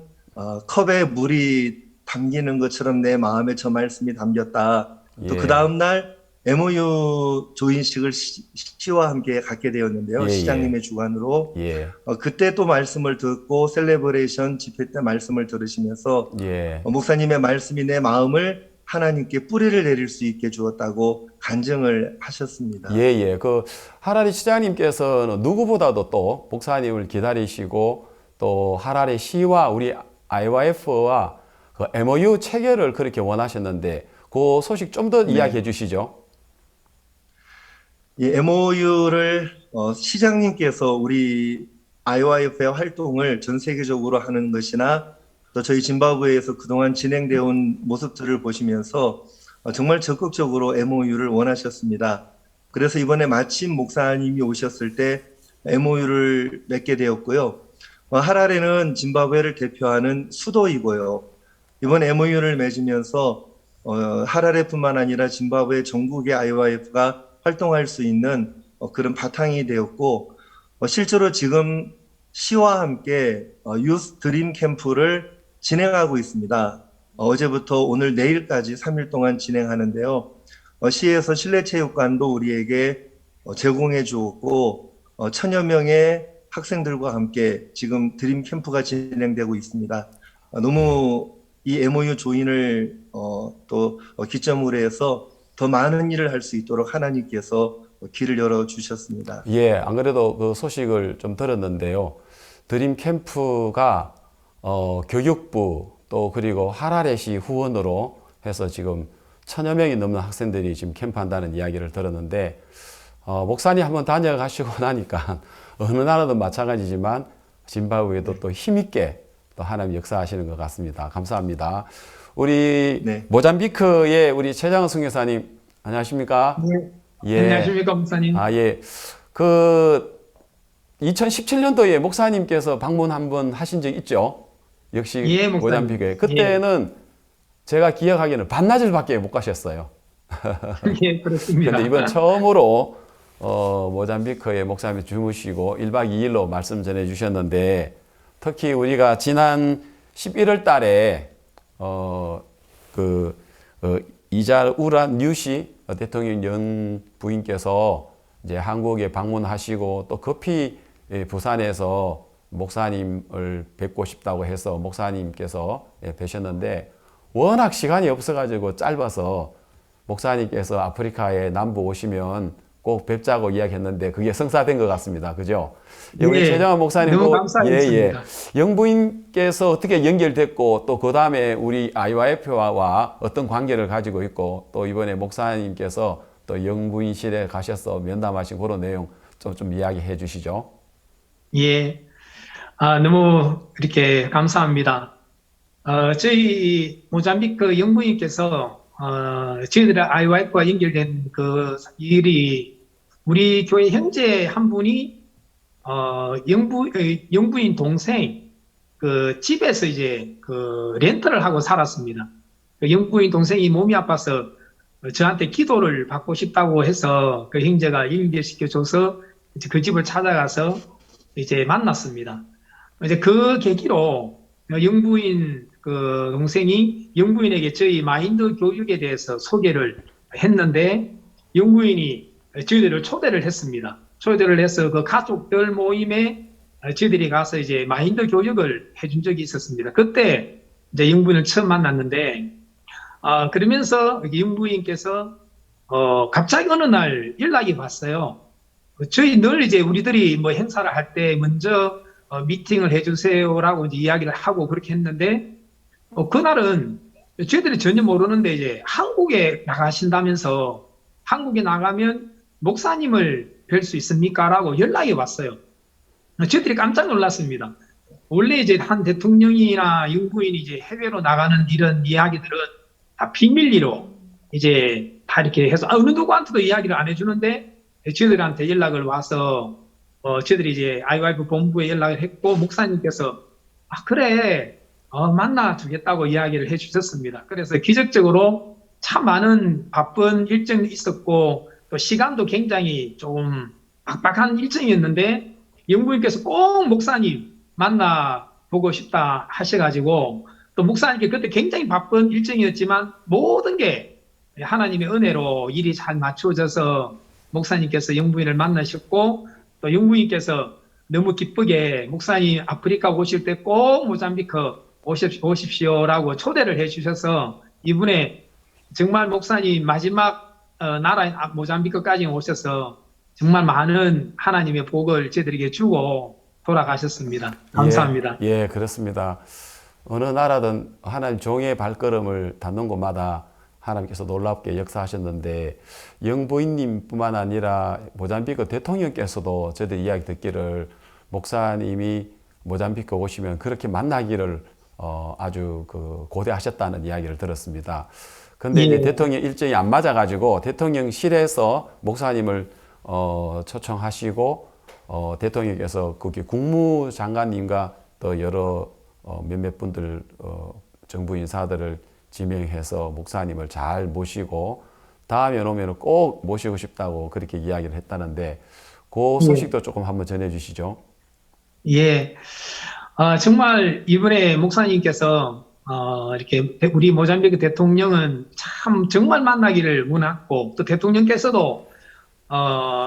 컵에 물이 담기는 것처럼 내 마음에 저 말씀이 담겼다. 또 그 다음날 MOU 조인식을 시와 함께 갖게 되었는데요. 시장님의 주관으로. 그때 또 말씀을 듣고 셀레브레이션 집회 때 말씀을 들으시면서 목사님의 말씀이 내 마음을 하나님께 뿌리를 내릴 수 있게 주었다고 간증을 하셨습니다. 예. 그 하라리 시장님께서는 누구보다도 또 목사님을 기다리시고 또 하라리 시와 우리 IYF와 그 MOU 체결을 그렇게 원하셨는데 그 소식 좀 더 이야기해 주시죠. 예, MOU를 시장님께서 우리 IYF의 활동을 전 세계적으로 하는 것이나 또 저희 짐바브웨에서 그동안 진행되어 온 모습들을 보시면서 정말 적극적으로 MOU를 원하셨습니다. 그래서 이번에 마침 목사님이 오셨을 때 MOU를 맺게 되었고요. 하라레는 짐바브웨를 대표하는 수도이고요. 이번 MOU를 맺으면서 하라레뿐만 아니라 짐바브웨 전국의 IYF가 활동할 수 있는 그런 바탕이 되었고 실제로 지금 시와 함께 유스 드림 캠프를 진행하고 있습니다. 어제부터 오늘 내일까지 3일 동안 진행하는데요. 시에서 실내체육관도 우리에게 제공해 주었고 1000여 명의 학생들과 함께 지금 드림 캠프가 진행되고 있습니다. 너무 이 MOU 조인을 또 기점으로 해서 더 많은 일을 할 수 있도록 하나님께서 길을 열어 주셨습니다. 예, 안 그래도 그 소식을 좀 들었는데요. 드림 캠프가 교육부 또 그리고 하라레시 후원으로 해서 지금 1000여 명이 넘는 학생들이 지금 캠프한다는 이야기를 들었는데 목사님 한번 다녀가시고 나니까 어느 나라든 마찬가지지만 짐바브웨도 또 힘있게 또 하나님 역사하시는 것 같습니다. 감사합니다. 우리 모잠비크의 우리 최장은 선교사님 안녕하십니까? 네. 예. 안녕하십니까, 목사님? 아, 예. 그 2017년도에 목사님께서 방문 한번 하신 적 있죠? 역시 예, 목사님. 모잠비크에. 그때는 제가 기억하기에는 반나절밖에 못 가셨어요. 예, 그렇습니다. 근데 이번 처음으로 모잠비크에 목사님이 주무시고 1박 2일로 말씀 전해 주셨는데, 특히 우리가 지난 11월 달에 이잘 우란 뉴시 대통령 연 부인께서 이제 한국에 방문하시고 또 급히 부산에서 목사님을 뵙고 싶다고 해서 목사님께서 뵈셨는데, 워낙 시간이 없어가지고 짧아서 목사님께서 아프리카의 남부 오시면 꼭 뵙자고 이야기했는데 그게 성사된 것 같습니다. 그죠? 예, 우리 최정환 목사님, 너무 감사했습니다. 영부인께서 어떻게 연결됐고 또 그 다음에 우리 IYF와 어떤 관계를 가지고 있고 또 이번에 목사님께서 또 영부인실에 가셔서 면담하신 그런 내용 좀 이야기해 주시죠. 예, 너무 이렇게 감사합니다. 저희 모잠비크 영부인께서 저희들 IYF와 연결된 그 일이 우리 교회 형제 한 분이 영부인 동생 그 집에서 이제 그 렌트를 하고 살았습니다. 그 영부인 동생이 몸이 아파서 저한테 기도를 받고 싶다고 해서 그 형제가 연결시켜줘서 이제 그 집을 찾아가서 이제 만났습니다. 이제 그 계기로 영부인 그 동생이 영부인에게 저희 마인드 교육에 대해서 소개를 했는데, 영부인이 저희들을 초대를 했습니다. 초대를 해서 그 가족들 모임에 저희들이 가서 이제 마인드 교육을 해준 적이 있었습니다. 그때 이제 영부인을 처음 만났는데, 그러면서 영부인께서 갑자기 어느 날 연락이 왔어요. 저희 늘 이제 우리들이 뭐 행사를 할 때 먼저 미팅을 해주세요라고 이제 이야기를 하고 그렇게 했는데, 그날은 저희들이 전혀 모르는데 이제 한국에 나가신다면서 한국에 나가면 목사님을 뵐 수 있습니까? 라고 연락이 왔어요. 저희들이 깜짝 놀랐습니다. 원래 이제 한 대통령이나 영부인이 이제 해외로 나가는 이런 이야기들은 다 비밀리로 이제 다 이렇게 해서 어느 누구한테도 이야기를 안 해주는데 저희들한테 연락을 와서 저희들이 이제 IYF 본부에 연락을 했고, 목사님께서 그래 만나 주겠다고 이야기를 해 주셨습니다. 그래서 기적적으로 참 많은 바쁜 일정이 있었고 또 시간도 굉장히 좀 빡빡한 일정이었는데, 영부인께서 꼭 목사님 만나 보고 싶다 하셔가지고, 또 목사님께 그때 굉장히 바쁜 일정이었지만 모든 게 하나님의 은혜로 일이 잘 맞춰져서 목사님께서 영부인을 만나셨고, 또 영부인께서 너무 기쁘게 목사님 아프리카 오실 때 꼭 모잠비크 오십시오라고 초대를 해주셔서, 이분의 정말 목사님 마지막 나라인 모잠비크까지 오셔서 정말 많은 하나님의 복을 저희들에게 주고 돌아가셨습니다. 감사합니다. 예, 그렇습니다. 어느 나라든 하나님 종의 발걸음을 닿는 곳마다 하나님께서 놀랍게 역사하셨는데, 영부인님뿐만 아니라 모잠비크 대통령께서도 저희들 이야기 듣기를 목사님이 모잠비크 오시면 그렇게 만나기를 아주 고대하셨다는 이야기를 들었습니다. 근데 이제 대통령 일정이 안 맞아가지고 대통령실에서 목사님을 초청하시고 대통령께서 거기 국무장관님과 또 여러 몇몇 분들 정부 인사들을 지명해서 목사님을 잘 모시고 다음에 오면 꼭 모시고 싶다고 그렇게 이야기를 했다는데, 그 소식도 조금 한번 전해 주시죠. 예, 정말 이번에 목사님께서 이렇게 우리 모잠비크 대통령은 참 정말 만나기를 원했고, 또 대통령께서도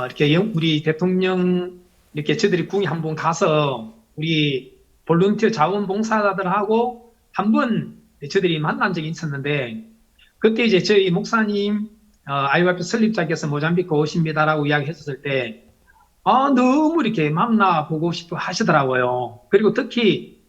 이렇게 우리 대통령 이렇게 저희들이 궁에 한번 가서 우리 볼런티어 자원봉사자들하고 한번 저희들이 만난 적이 있었는데, 그때 이제 저희 목사님 IYF 설립자께서 모잠비크 오십니다라고 이야기했었을 때 너무 이렇게 만나보고 싶어 하시더라고요. 그리고 특히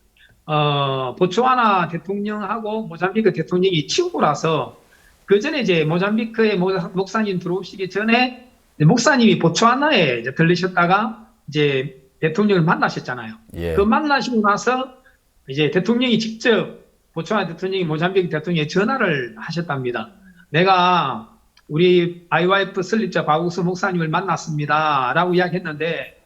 보츠와나 대통령하고 모잠비크 대통령이 친구라서 그 전에 이제 모잠비크에 목사님 들어오시기 전에 목사님이 보츠와나에 이제 들르셨다가 이제 대통령을 만나셨잖아요. 그 만나시고 나서 이제 대통령이 직접 보츠와나 대통령이 모잠비크 대통령에 전화를 하셨답니다. 내가 우리 IYF 설립자 박욱수 목사님을 만났습니다. 라고 이야기했는데,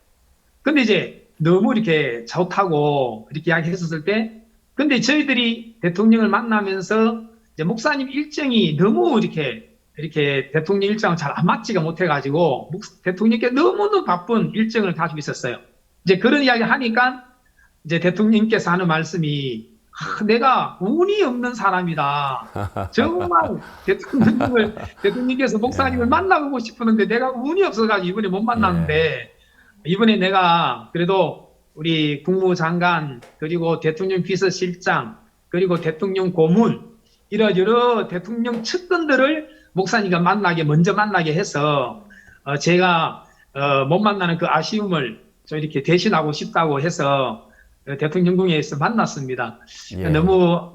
근데 이제 너무 이렇게 좋다고 이렇게 이야기했었을 때, 근데 저희들이 대통령을 만나면서 이제 목사님 일정이 너무 이렇게 대통령 일정을 잘 안 맞지가 못해가지고 대통령께 너무너무 바쁜 일정을 가지고 있었어요. 이제 그런 이야기 하니까 이제 대통령께서 하는 말씀이 내가 운이 없는 사람이다. 정말 대통령께서 목사님을 만나보고 싶었는데 내가 운이 없어가지고 이번에 못 만났는데 이번에 내가 그래도 우리 국무장관 그리고 대통령 비서실장 그리고 대통령 고문 이런 여러 대통령 측근들을 목사님과 먼저 만나게 해서 제가 못 만나는 그 아쉬움을 좀 이렇게 대신하고 싶다고 해서 대통령궁에서 만났습니다. 예. 너무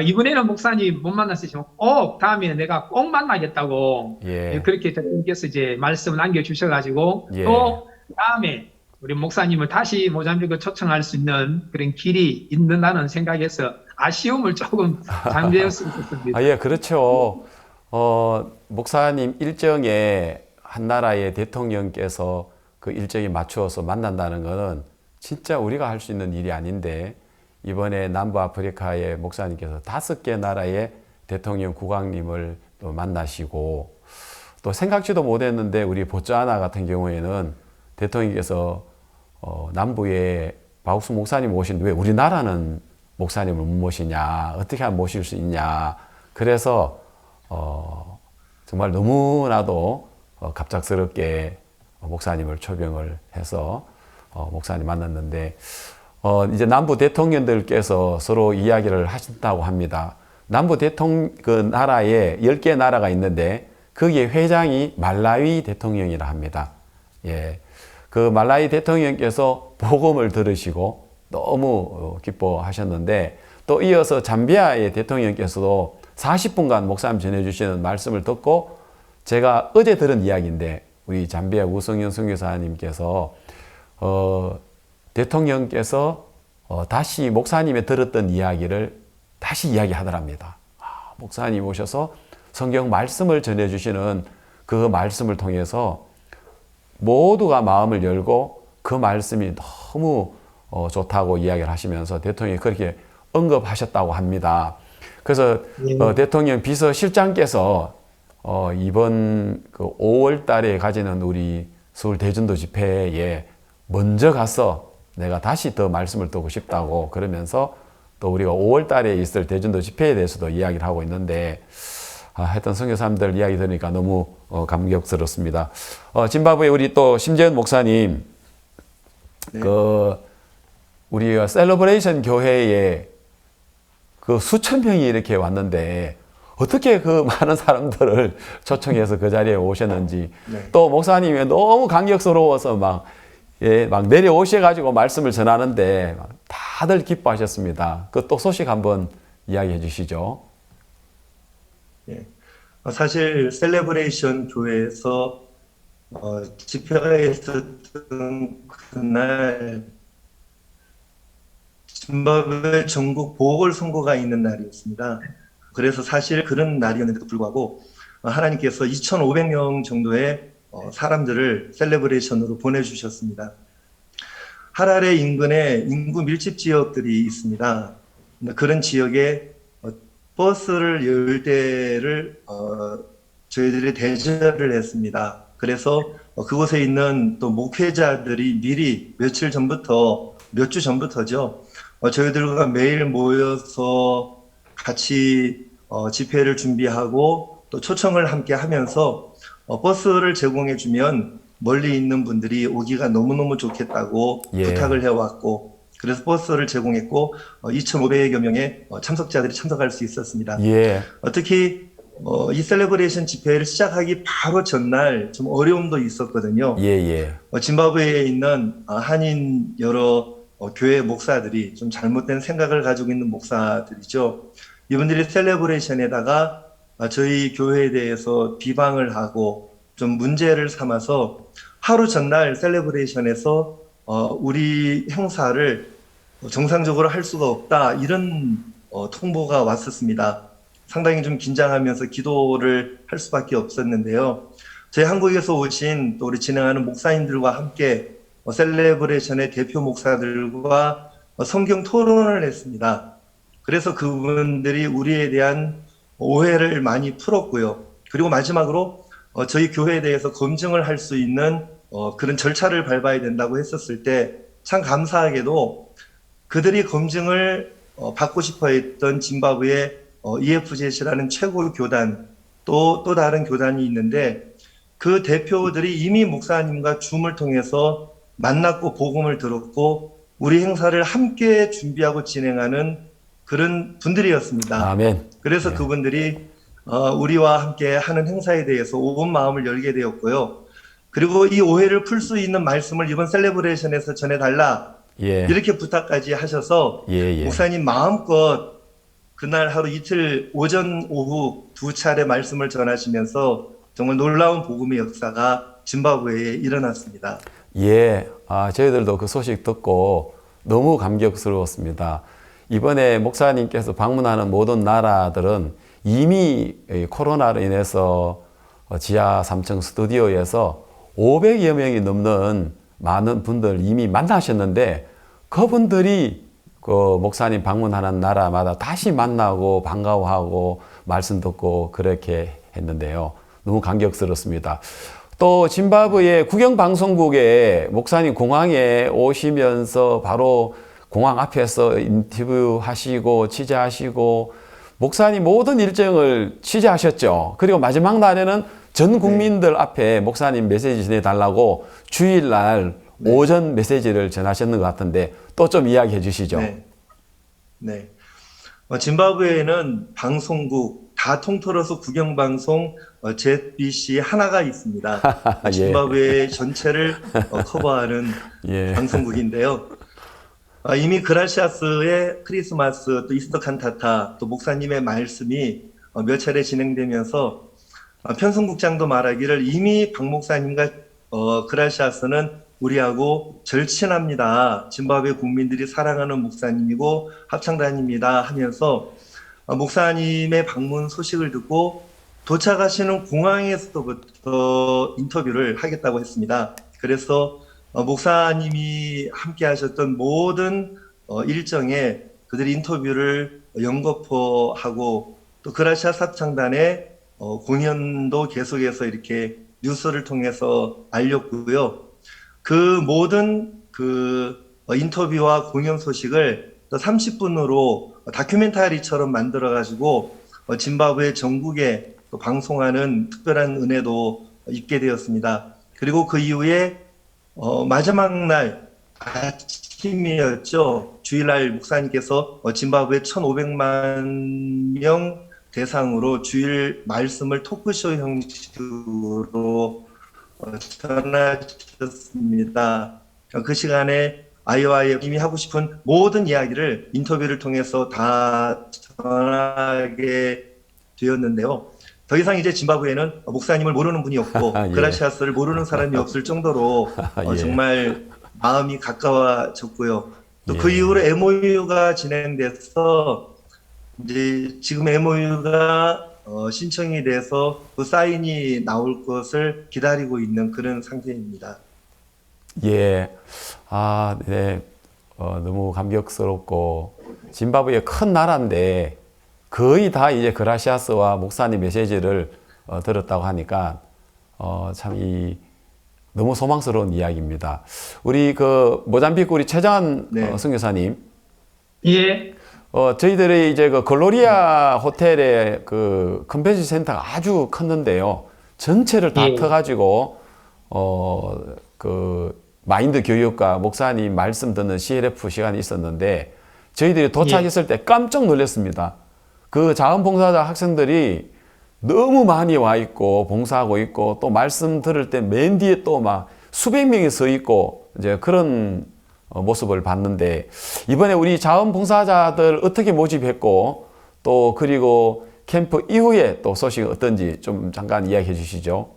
이번에는 목사님 못 만났으시면 꼭 다음에 내가 꼭 만나겠다고 예. 그렇게 대통령께서 이제 말씀을 남겨주셔가지고 예. 또 다음에 우리 목사님을 다시 모잠비크 초청할 수 있는 그런 길이 있는다는 생각에서 아쉬움을 조금 잠재울 수 있었습니다. 예, 그렇죠. 목사님 일정에 한 나라의 대통령께서 그 일정에 맞추어서 만난다는 것은 진짜 우리가 할 수 있는 일이 아닌데 이번에 남부아프리카의 목사님께서 5개 나라의 대통령 국왕님을 또 만나시고 또 생각지도 못했는데 우리 보츠와나 같은 경우에는 대통령께서 남부에 박욱수 목사님 오시는데 왜 우리나라는 목사님을 못 모시냐 어떻게 하면 모실 수 있냐 그래서 정말 너무나도 갑작스럽게 목사님을 초빙을 해서 목사님 만났는데 이제 남부 대통령들께서 서로 이야기를 하신다고 합니다. 남부 그 나라에 10개 나라가 있는데 거기에 회장이 말라위 대통령이라 합니다. 예. 그 말라위 대통령께서 복음을 들으시고 너무 기뻐하셨는데 또 이어서 잠비아의 대통령께서도 40분간 목사님 전해주시는 말씀을 듣고 제가 어제 들은 이야기인데 우리 잠비아 우성현 선교사님께서 대통령께서 다시 목사님이 들었던 이야기를 다시 이야기하더랍니다. 목사님 오셔서 성경 말씀을 전해주시는 그 말씀을 통해서 모두가 마음을 열고 그 말씀이 너무 좋다고 이야기를 하시면서 대통령이 그렇게 언급하셨다고 합니다. 그래서 대통령 비서실장께서 이번 그 5월 달에 가지는 우리 서울 대전도 집회에 먼저 가서 내가 다시 더 말씀을 듣고 싶다고 그러면서 또 우리가 5월 달에 있을 대전도 집회에 대해서도 이야기를 하고 있는데 하여튼 선교사님들 이야기 들으니까 너무 감격스럽습니다. 짐바브웨 우리 또 심재현 목사님 네. 우리 셀러브레이션 교회에 그 수천 명이 이렇게 왔는데 어떻게 그 많은 사람들을 초청해서 그 자리에 오셨는지 네. 또 목사님이 너무 감격스러워서 막 내려오셔가지고 말씀을 전하는데 다들 기뻐하셨습니다. 그 또 소식 한번 이야기해 주시죠. 예. 사실 셀레브레이션 교회에서 집회가 있었던 그날 짐바브웨 전국 보궐선거가 있는 날이었습니다. 그래서 사실 그런 날이었는데도 불구하고 하나님께서 2,500명 정도의 사람들을 셀레브레이션으로 보내주셨습니다. 하라레 인근에 인구 밀집 지역들이 있습니다. 그런 지역에 버스를 10대를 저희들이 대절을 했습니다. 그래서 그곳에 있는 또 목회자들이 미리 몇 주 전부터죠. 저희들과 매일 모여서 같이 집회를 준비하고 또 초청을 함께 하면서 버스를 제공해 주면 멀리 있는 분들이 오기가 너무너무 좋겠다고 부탁을 해왔고 그래서 버스를 제공했고 2,500여 명의 참석자들이 참석할 수 있었습니다. 특히 이 셀레브레이션 집회를 시작하기 바로 전날 좀 어려움도 있었거든요. 짐바브웨에 있는 한인 여러 교회 목사들이 좀 잘못된 생각을 가지고 있는 목사들이죠. 이분들이 셀레브레이션에다가 저희 교회에 대해서 비방을 하고 좀 문제를 삼아서 하루 전날 셀레브레이션에서 우리 행사를 정상적으로 할 수가 없다 이런 통보가 왔었습니다. 상당히 좀 긴장하면서 기도를 할 수밖에 없었는데요. 저희 한국에서 오신 또 우리 진행하는 목사님들과 함께 셀레브레이션의 대표 목사들과 성경 토론을 했습니다. 그래서 그분들이 우리에 대한 오해를 많이 풀었고요. 그리고 마지막으로 저희 교회에 대해서 검증을 할 수 있는 그런 절차를 밟아야 된다고 했었을 때 참 감사하게도 그들이 검증을 받고 싶어 했던 짐바브웨 EFJC라는 최고 교단 또 다른 교단이 있는데 그 대표들이 이미 목사님과 줌을 통해서 만났고 복음을 들었고 우리 행사를 함께 준비하고 진행하는 그런 분들이었습니다. 아멘. 그래서 그분들이 우리와 함께 하는 행사에 대해서 온 마음을 열게 되었고요. 그리고 이 오해를 풀 수 있는 말씀을 이번 셀레브레이션에서 전해달라 이렇게 부탁까지 하셔서 목사님 마음껏 그날 하루 이틀 오전 오후 두 차례 말씀을 전하시면서 정말 놀라운 복음의 역사가 짐바브웨에 일어났습니다. 저희들도 그 소식 듣고 너무 감격스러웠습니다. 이번에 목사님께서 방문하는 모든 나라들은 이미 코로나로 인해서 지하 3층 스튜디오에서 500여 명이 넘는 많은 분들 이미 만나셨는데 그분들이 그 목사님 방문하는 나라마다 다시 만나고 반가워하고 말씀 듣고 그렇게 했는데요. 너무 감격스럽습니다. 또 짐바브웨 국영방송국에 목사님 공항에 오시면서 바로 공항 앞에서 인터뷰하시고 취재하시고 목사님 모든 일정을 취재하셨죠. 그리고 마지막 날에는 전 국민들 앞에 목사님 메시지 전해달라고 주일날 오전 메시지를 전하셨는 것 같은데 또 좀 이야기해 주시죠. 짐바브웨에는 방송국 다 통틀어서 국영방송 ZBC 하나가 있습니다. 짐바브웨 전체를 커버하는 방송국인데요. 이미 그라시아스의 크리스마스 또 이스터 칸타타 또 목사님의 말씀이 몇 차례 진행되면서 편성국장도 말하기를 이미 박 목사님과 그라시아스는 우리하고 절친합니다. 짐바브웨 국민들이 사랑하는 목사님이고 합창단입니다 하면서 목사님의 방문 소식을 듣고 도착하시는 공항에서부터 인터뷰를 하겠다고 했습니다. 그래서 목사님이 함께 하셨던 모든 일정에 그들이 인터뷰를 연거푸하고 또 그라시아스 합창단의 공연도 계속해서 이렇게 뉴스를 통해서 알렸고요. 그 모든 인터뷰와 공연 소식을 또 30분으로 다큐멘터리처럼 만들어가지고 짐바브웨 전국에 또 방송하는 특별한 은혜도 있게 되었습니다. 그리고 그 이후에 마지막 날 아침이었죠. 주일날 목사님께서 짐바브웨 1,500만 명 대상으로 주일 말씀을 토크쇼 형식으로 전하셨습니다. 그 시간에 아이와의 이미 하고 싶은 모든 이야기를 인터뷰를 통해서 다 전하게 되었는데요. 더 이상 이제 짐바브웨는 목사님을 모르는 분이 없고 그라시아스를 모르는 사람이 없을 정도로 정말 마음이 가까워졌고요. 또 그 이후로 MOU가 진행돼서 이제 지금 MOU가 신청이 돼서 그 사인이 나올 것을 기다리고 있는 그런 상태입니다. 너무 감격스럽고 짐바브웨 큰 나라인데 거의 다 이제 그라시아스와 목사님 메시지를 들었다고 하니까 참 너무 소망스러운 이야기입니다. 우리 그 모잠비크 우리 최정한 선교사님. 저희들이 이제 그 글로리아 호텔의 그 컨벤션 센터가 아주 컸는데요. 전체를 다 터가지고 그 마인드 교육과 목사님 말씀 듣는 CLF 시간이 있었는데 저희들이 도착했을 때 깜짝 놀랐습니다. 그 자원봉사자 학생들이 너무 많이 와 있고 봉사하고 있고 또 말씀 들을 때 맨 뒤에 또 막 수백 명이 서 있고 이제 그런 모습을 봤는데 이번에 우리 자원봉사자들 어떻게 모집했고 또 그리고 캠프 이후에 또 소식이 어떤지 좀 잠깐 이야기해 주시죠.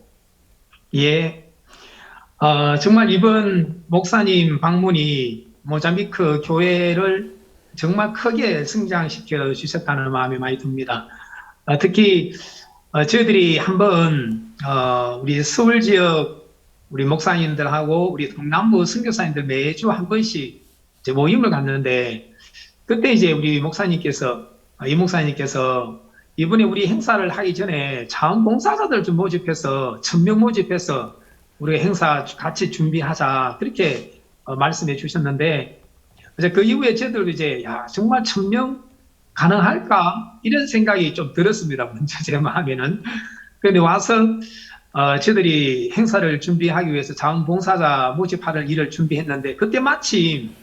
정말 이번 목사님 방문이 모잠비크 교회를 정말 크게 성장시켜 주셨다는 마음이 많이 듭니다. 특히 저희들이 한번 우리 서울 지역 우리 목사님들하고 우리 동남부 선교사님들 매주 한 번씩 이제 모임을 갖는데, 그때 이제 우리 목사님께서 이 목사님께서 이번에 우리 행사를 하기 전에 자원봉사자들 좀 모집해서 1000명 모집해서 우리 행사 같이 준비하자, 그렇게 말씀해 주셨는데, 이제 그 이후에 저희들도 이제 야 정말 1000명 가능할까 이런 생각이 좀 들었습니다. 먼저 제 마음에는. 그런데 와서 저희들이 행사를 준비하기 위해서 자원봉사자 모집할 일을 준비했는데, 그때 마침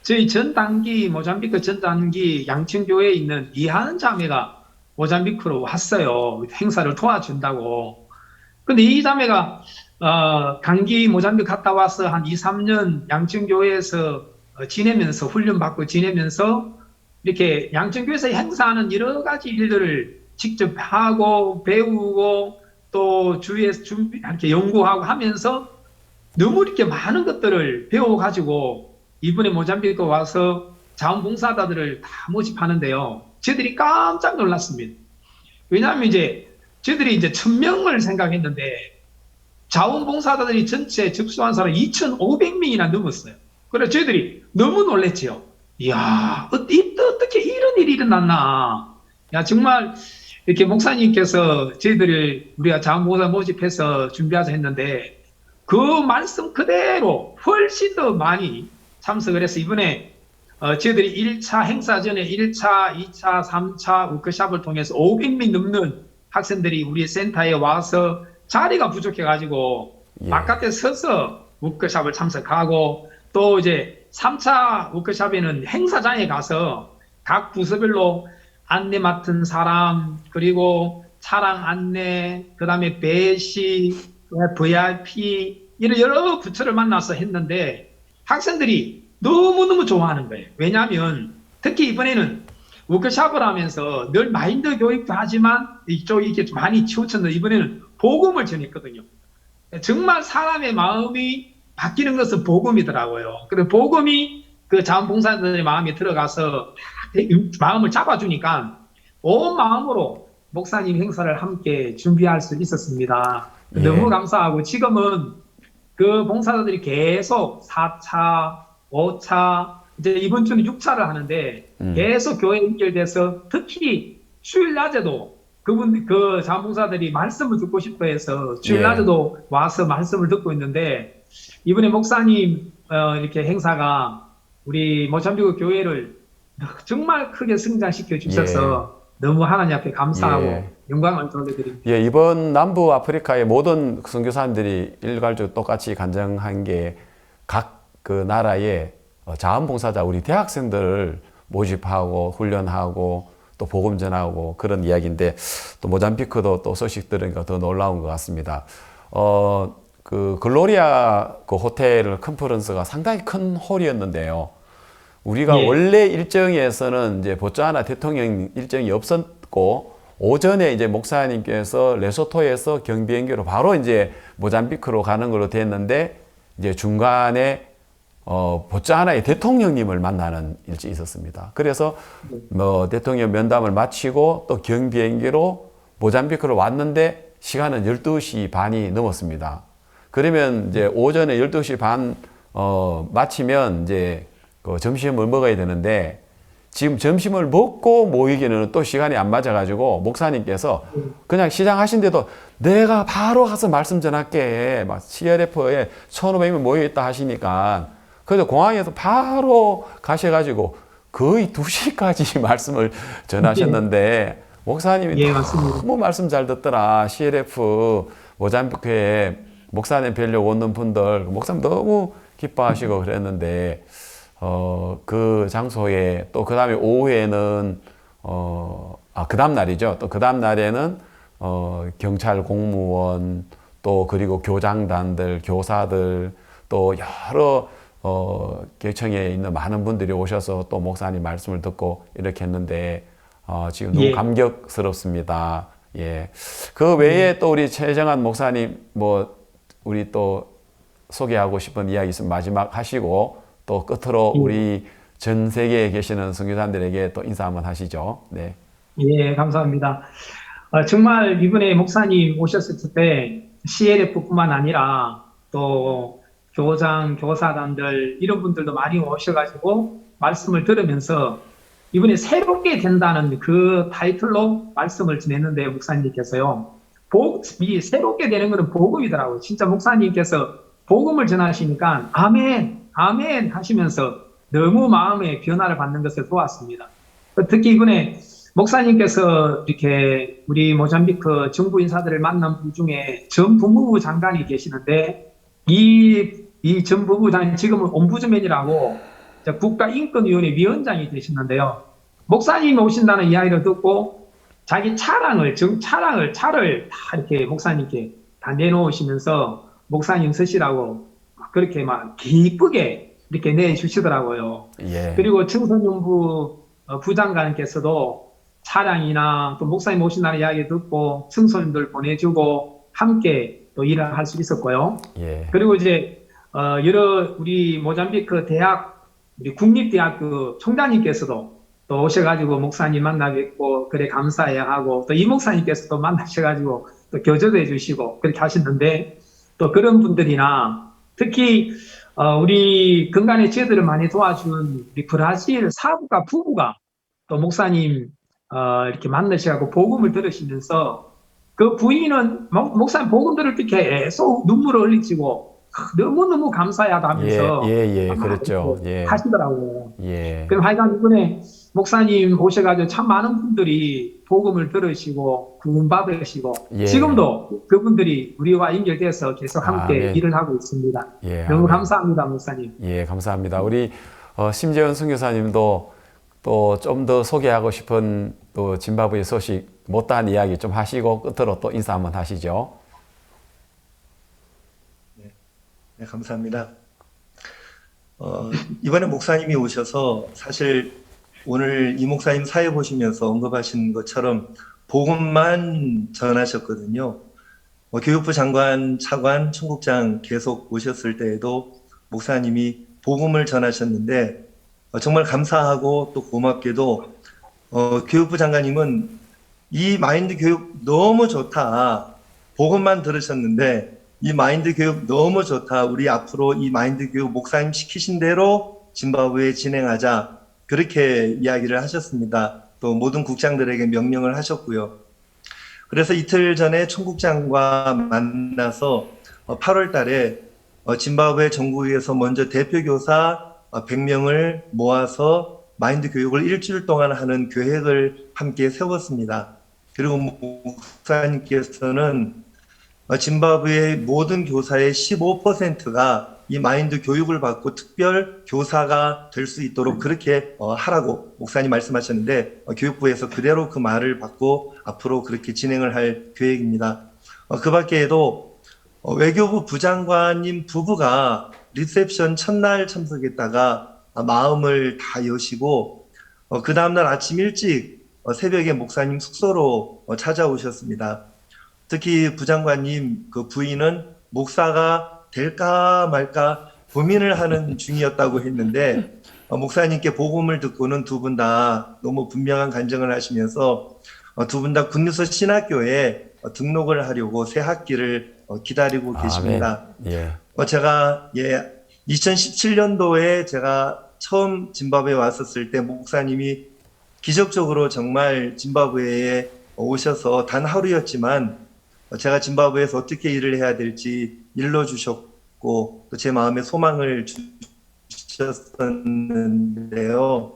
저희 전 단기 모잠비크 전 단기 양천교회에 있는 이하은 자매가 모잠비크로 왔어요. 행사를 도와준다고. 근데 이 자매가 단기 모잠비크 갔다 와서 한 2, 3년 양천교회에서 지내면서 훈련받고 지내면서 이렇게 양천교회에서 행사하는 여러 가지 일들을 직접 하고 배우고 또 주위에서 이렇게 연구하고 하면서 너무 이렇게 많은 것들을 배워가지고 이번에 모잠비크 와서 자원봉사자들을 다 모집하는데요. 저희들이 깜짝 놀랐습니다. 왜냐하면 이제 저희들이 이제 1000명을 생각했는데 자원봉사자들이 전체 접수한 사람 2,500명이나 넘었어요. 그래서 저희들이 너무 놀랬죠. 이야, 어떻게 이런 일이 일어났나. 야, 정말 이렇게 목사님께서 저희들을 우리가 자원봉사 모집해서 준비하자 했는데 그 말씀 그대로 훨씬 더 많이 참석을 해서 이번에 저희들이 1차 행사 전에 1차, 2차, 3차 워크숍을 통해서 500명 넘는 학생들이 우리 센터에 와서 자리가 부족해가지고 바깥에 서서 워크숍을 참석하고, 또 이제 3차 워크숍에는 행사장에 가서 각 부서별로 안내 맡은 사람, 그리고 차량 안내, 그 다음에 배시, VIP 이런 여러 부처를 만나서 했는데 학생들이 너무너무 좋아하는 거예요. 왜냐하면 특히 이번에는 워크숍을 하면서 늘 마인드 교육도 하지만 이쪽이 이렇게 많이 치우쳤는데 이번에는 복음을 전했거든요. 정말 사람의 마음이 바뀌는 것은 복음이더라고요. 그래서 복음이 그 자원봉사자들의 마음에 들어가서 마음을 잡아주니까 온 마음으로 목사님 행사를 함께 준비할 수 있었습니다. 예. 너무 감사하고 지금은 그 봉사자들이 계속 4차, 5차, 이제 이번 주는 6차를 하는데 계속 교회에 연결돼서 특히 주일 낮에도 그 자원봉사들이 말씀을 듣고 싶어 해서 주일 낮에도 와서 말씀을 듣고 있는데, 이번에 목사님 이렇게 행사가 우리 모잠비크 교회를 정말 크게 성장시켜 주셔서 너무 하나님 앞에 감사하고 영광을 돌려드립니다. 예, 이번 남부 아프리카의 모든 선교사님들이 일괄적으로 똑같이 간증한 게 각 그 나라의 자원봉사자 우리 대학생들을 모집하고 훈련하고 또 복음 전하고 그런 이야기인데, 또 모잠비크도 또 소식 들으니까 더 놀라운 것 같습니다. 그 글로리아 그 호텔 컨퍼런스가 상당히 큰 홀이었는데요. 우리가 원래 일정에서는 이제 보츠와나 대통령 일정이 없었고 오전에 이제 목사님께서 레소토에서 경비행기로 바로 이제 모잠비크로 가는 걸로 됐는데, 이제 중간에 보츠와나의 대통령님을 만나는 일정이 있었습니다. 그래서 뭐 대통령 면담을 마치고 또 경비행기로 모잠비크로 왔는데 시간은 12시 반이 넘었습니다. 그러면 이제 오전에 12시 반 마치면 이제 그 점심을 먹어야 되는데, 지금 점심을 먹고 모이기는 또 시간이 안 맞아가지고 목사님께서 그냥 시장하신데도 내가 바로 가서 말씀 전할게, 막 CLF에 1,500명 모여있다 하시니까 그래서 공항에서 바로 가셔가지고 거의 2시까지 말씀을 전하셨는데, 목사님이 너무 말씀 잘 듣더라. CLF 모잠비크에 목사님 뵈려고 오는 분들 목사님 너무 기뻐하시고 그랬는데, 그 장소에 또 그 다음에 오후에는 그 다음 날이죠. 또 그 다음 날에는 경찰 공무원 또 그리고 교장단들, 교사들 또 여러 계층에 있는 많은 분들이 오셔서 또 목사님 말씀을 듣고 이렇게 했는데 지금 너무 감격스럽습니다. 예. 그 외에 또 우리 최정한 목사님 뭐 우리 또 소개하고 싶은 이야기 있으면 마지막 하시고 또 끝으로 우리 전 세계에 계시는 선교사님들에게 또 인사 한번 하시죠. 네. 예, 감사합니다. 정말 이번에 목사님 오셨을 때 CLF뿐만 아니라 또 교장, 교사단들 이런 분들도 많이 오셔가지고 말씀을 들으면서 이번에 새롭게 된다는 그 타이틀로 말씀을 전했는데 목사님께서요. 이 새롭게 되는 것은 복음이더라고요. 진짜 목사님께서 복음을 전하시니까 아멘, 아멘 하시면서 너무 마음의 변화를 받는 것을 보았습니다. 특히 이번에 목사님께서 이렇게 우리 모잠비크 정부 인사들을 만난 분 중에 전 법무부 장관이 계시는데 이 전 법무부 장관 지금은 옴부즈맨이라고 국가인권위원회 위원장이 되시는데요. 목사님이 오신다는 이야기를 듣고 자기 차를 다 이렇게 목사님께 다 내놓으시면서 목사님 쓰시라고 그렇게 막 기쁘게 이렇게 내주시더라고요. 예. 그리고 청소년부 부장관께서도 차량이나 또 목사님 오신다는 이야기 듣고 청소년들 보내주고 함께 또 일을 할 수 있었고요. 예. 그리고 이제 여러 우리 모잠비크 대학 우리 국립대학교 총장님께서도 또 오셔가지고 목사님 만나 뵙고 그래 감사해야 하고 또 이 목사님께서도 만나셔가지고 또 교제도 해주시고 그렇게 하셨는데 또 그런 분들이나 특히 우리 건강의 지혜들을 많이 도와준 우리 브라질 사부가 부부가 또 목사님 이렇게 만나셔가지고 복음을 들으시면서 그 부인은 목사님 복음 들을 때 계속 눈물을 흘리시고 너무너무 감사하다면서 그랬죠. 하시더라고요. 예. 그럼 하여간 이번에 목사님 오셔가지고 참 많은 분들이 복음을 들으시고 구원받으시고 지금도 그분들이 우리와 연결돼서 계속 함께 일을 하고 있습니다. 너무 감사합니다, 목사님. 예, 감사합니다. 우리 심재원 선교사님도 또 좀 더 소개하고 싶은 또 짐바브웨 소식 못다한 이야기 좀 하시고 끝으로 또 인사 한번 하시죠. 네, 감사합니다. 이번에 목사님이 오셔서 사실 오늘 이 목사님 사회 보시면서 언급하신 것처럼 복음만 전하셨거든요. 교육부 장관, 차관, 총국장 계속 오셨을 때에도 목사님이 복음을 전하셨는데 정말 감사하고 또 고맙게도 교육부 장관님은 이 마인드 교육 너무 좋다. 복음만 들으셨는데 이 마인드 교육 너무 좋다. 우리 앞으로 이 마인드 교육 목사님 시키신 대로 짐바브웨에 진행하자. 그렇게 이야기를 하셨습니다. 또 모든 국장들에게 명령을 하셨고요. 그래서 이틀 전에 총국장과 만나서 8월 달에 짐바브웨 정부에서 먼저 대표교사 100명을 모아서 마인드 교육을 일주일 동안 하는 계획을 함께 세웠습니다. 그리고 목사님께서는 짐바브웨의 모든 교사의 15%가 이 마인드 교육을 받고 특별 교사가 될 수 있도록 그렇게 하라고 목사님 말씀하셨는데 교육부에서 그대로 그 말을 받고 앞으로 그렇게 진행을 할 계획입니다. 그 밖에도 외교부 부장관님 부부가 리셉션 첫날 참석했다가 마음을 다 여시고 그 다음날 아침 일찍 새벽에 목사님 숙소로 찾아오셨습니다. 특히 부장관님 그 부인은 목사가 될까 말까 고민을 하는 중이었다고 했는데 목사님께 복음을 듣고는 두 분 다 너무 분명한 간증을 하시면서 두 분 다 굿뉴스 신학교에 등록을 하려고 새 학기를 기다리고 계십니다. 제가 2017년도에 제가 처음 짐바브웨에 왔었을 때 목사님이 기적적으로 정말 짐바브웨에 오셔서 단 하루였지만 제가 짐바브웨에서 어떻게 일을 해야 될지 일러주셨고 또 제 마음에 소망을 주셨었는데요.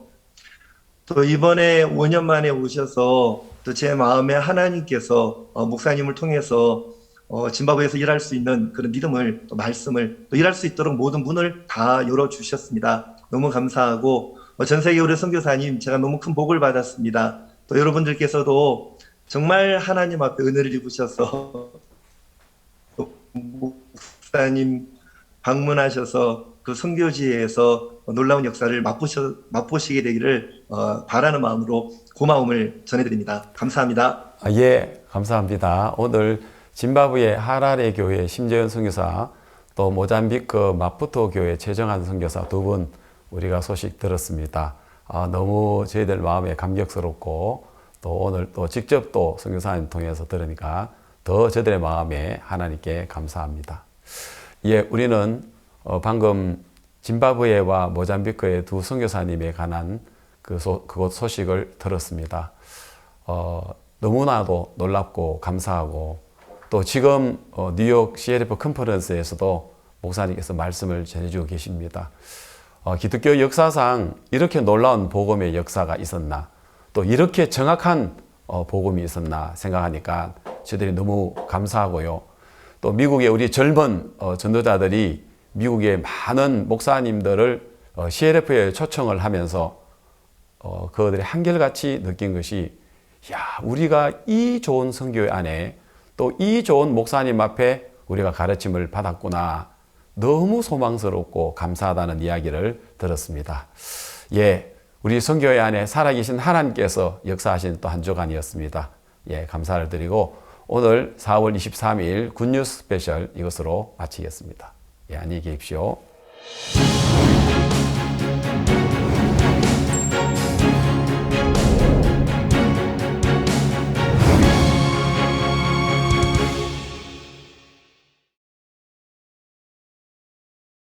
또 이번에 5년 만에 오셔서 또 제 마음에 하나님께서 목사님을 통해서 짐바브웨에서 일할 수 있는 그런 믿음을 또 말씀을 또 일할 수 있도록 모든 문을 다 열어주셨습니다. 너무 감사하고 전 세계 우리 선교사님 제가 너무 큰 복을 받았습니다. 또 여러분들께서도 정말 하나님 앞에 은혜를 입으셔서 목사님 방문하셔서 그 선교지에서 놀라운 역사를 맛보시게 되기를 바라는 마음으로 고마움을 전해드립니다. 감사합니다. 예, 감사합니다. 오늘 짐바브웨 하라레 교회 심재현 선교사 또 모잠비크 마푸토 교회 최정한 선교사 두 분 우리가 소식 들었습니다. 너무 저희들 마음에 감격스럽고 또 오늘 또 직접 또 선교사님 통해서 들으니까 더 저들의 마음에 하나님께 감사합니다. 예, 우리는 방금 짐바브웨와 모잠비크의 두 선교사님에 관한 그곳 소식을 들었습니다. 너무나도 놀랍고 감사하고 또 지금 뉴욕 CLF 컨퍼런스에서도 목사님께서 말씀을 전해주고 계십니다. 기독교 역사상 이렇게 놀라운 복음의 역사가 있었나, 또 이렇게 정확한 복음이 있었나 생각하니까 저희들이 너무 감사하고요. 또 미국의 우리 젊은 전도자들이 미국의 많은 목사님들을 CLF에 초청을 하면서 그들이 한결같이 느낀 것이, 야, 우리가 이 좋은 선교 안에 또 이 좋은 목사님 앞에 우리가 가르침을 받았구나. 너무 소망스럽고 감사하다는 이야기를 들었습니다. 예, 우리 선교회 안에 살아계신 하나님께서 역사하신 또 한 주간이었습니다. 예, 감사를 드리고 오늘 4월 23일 굿뉴스 스페셜 이것으로 마치겠습니다. 예, 안녕히 계십시오.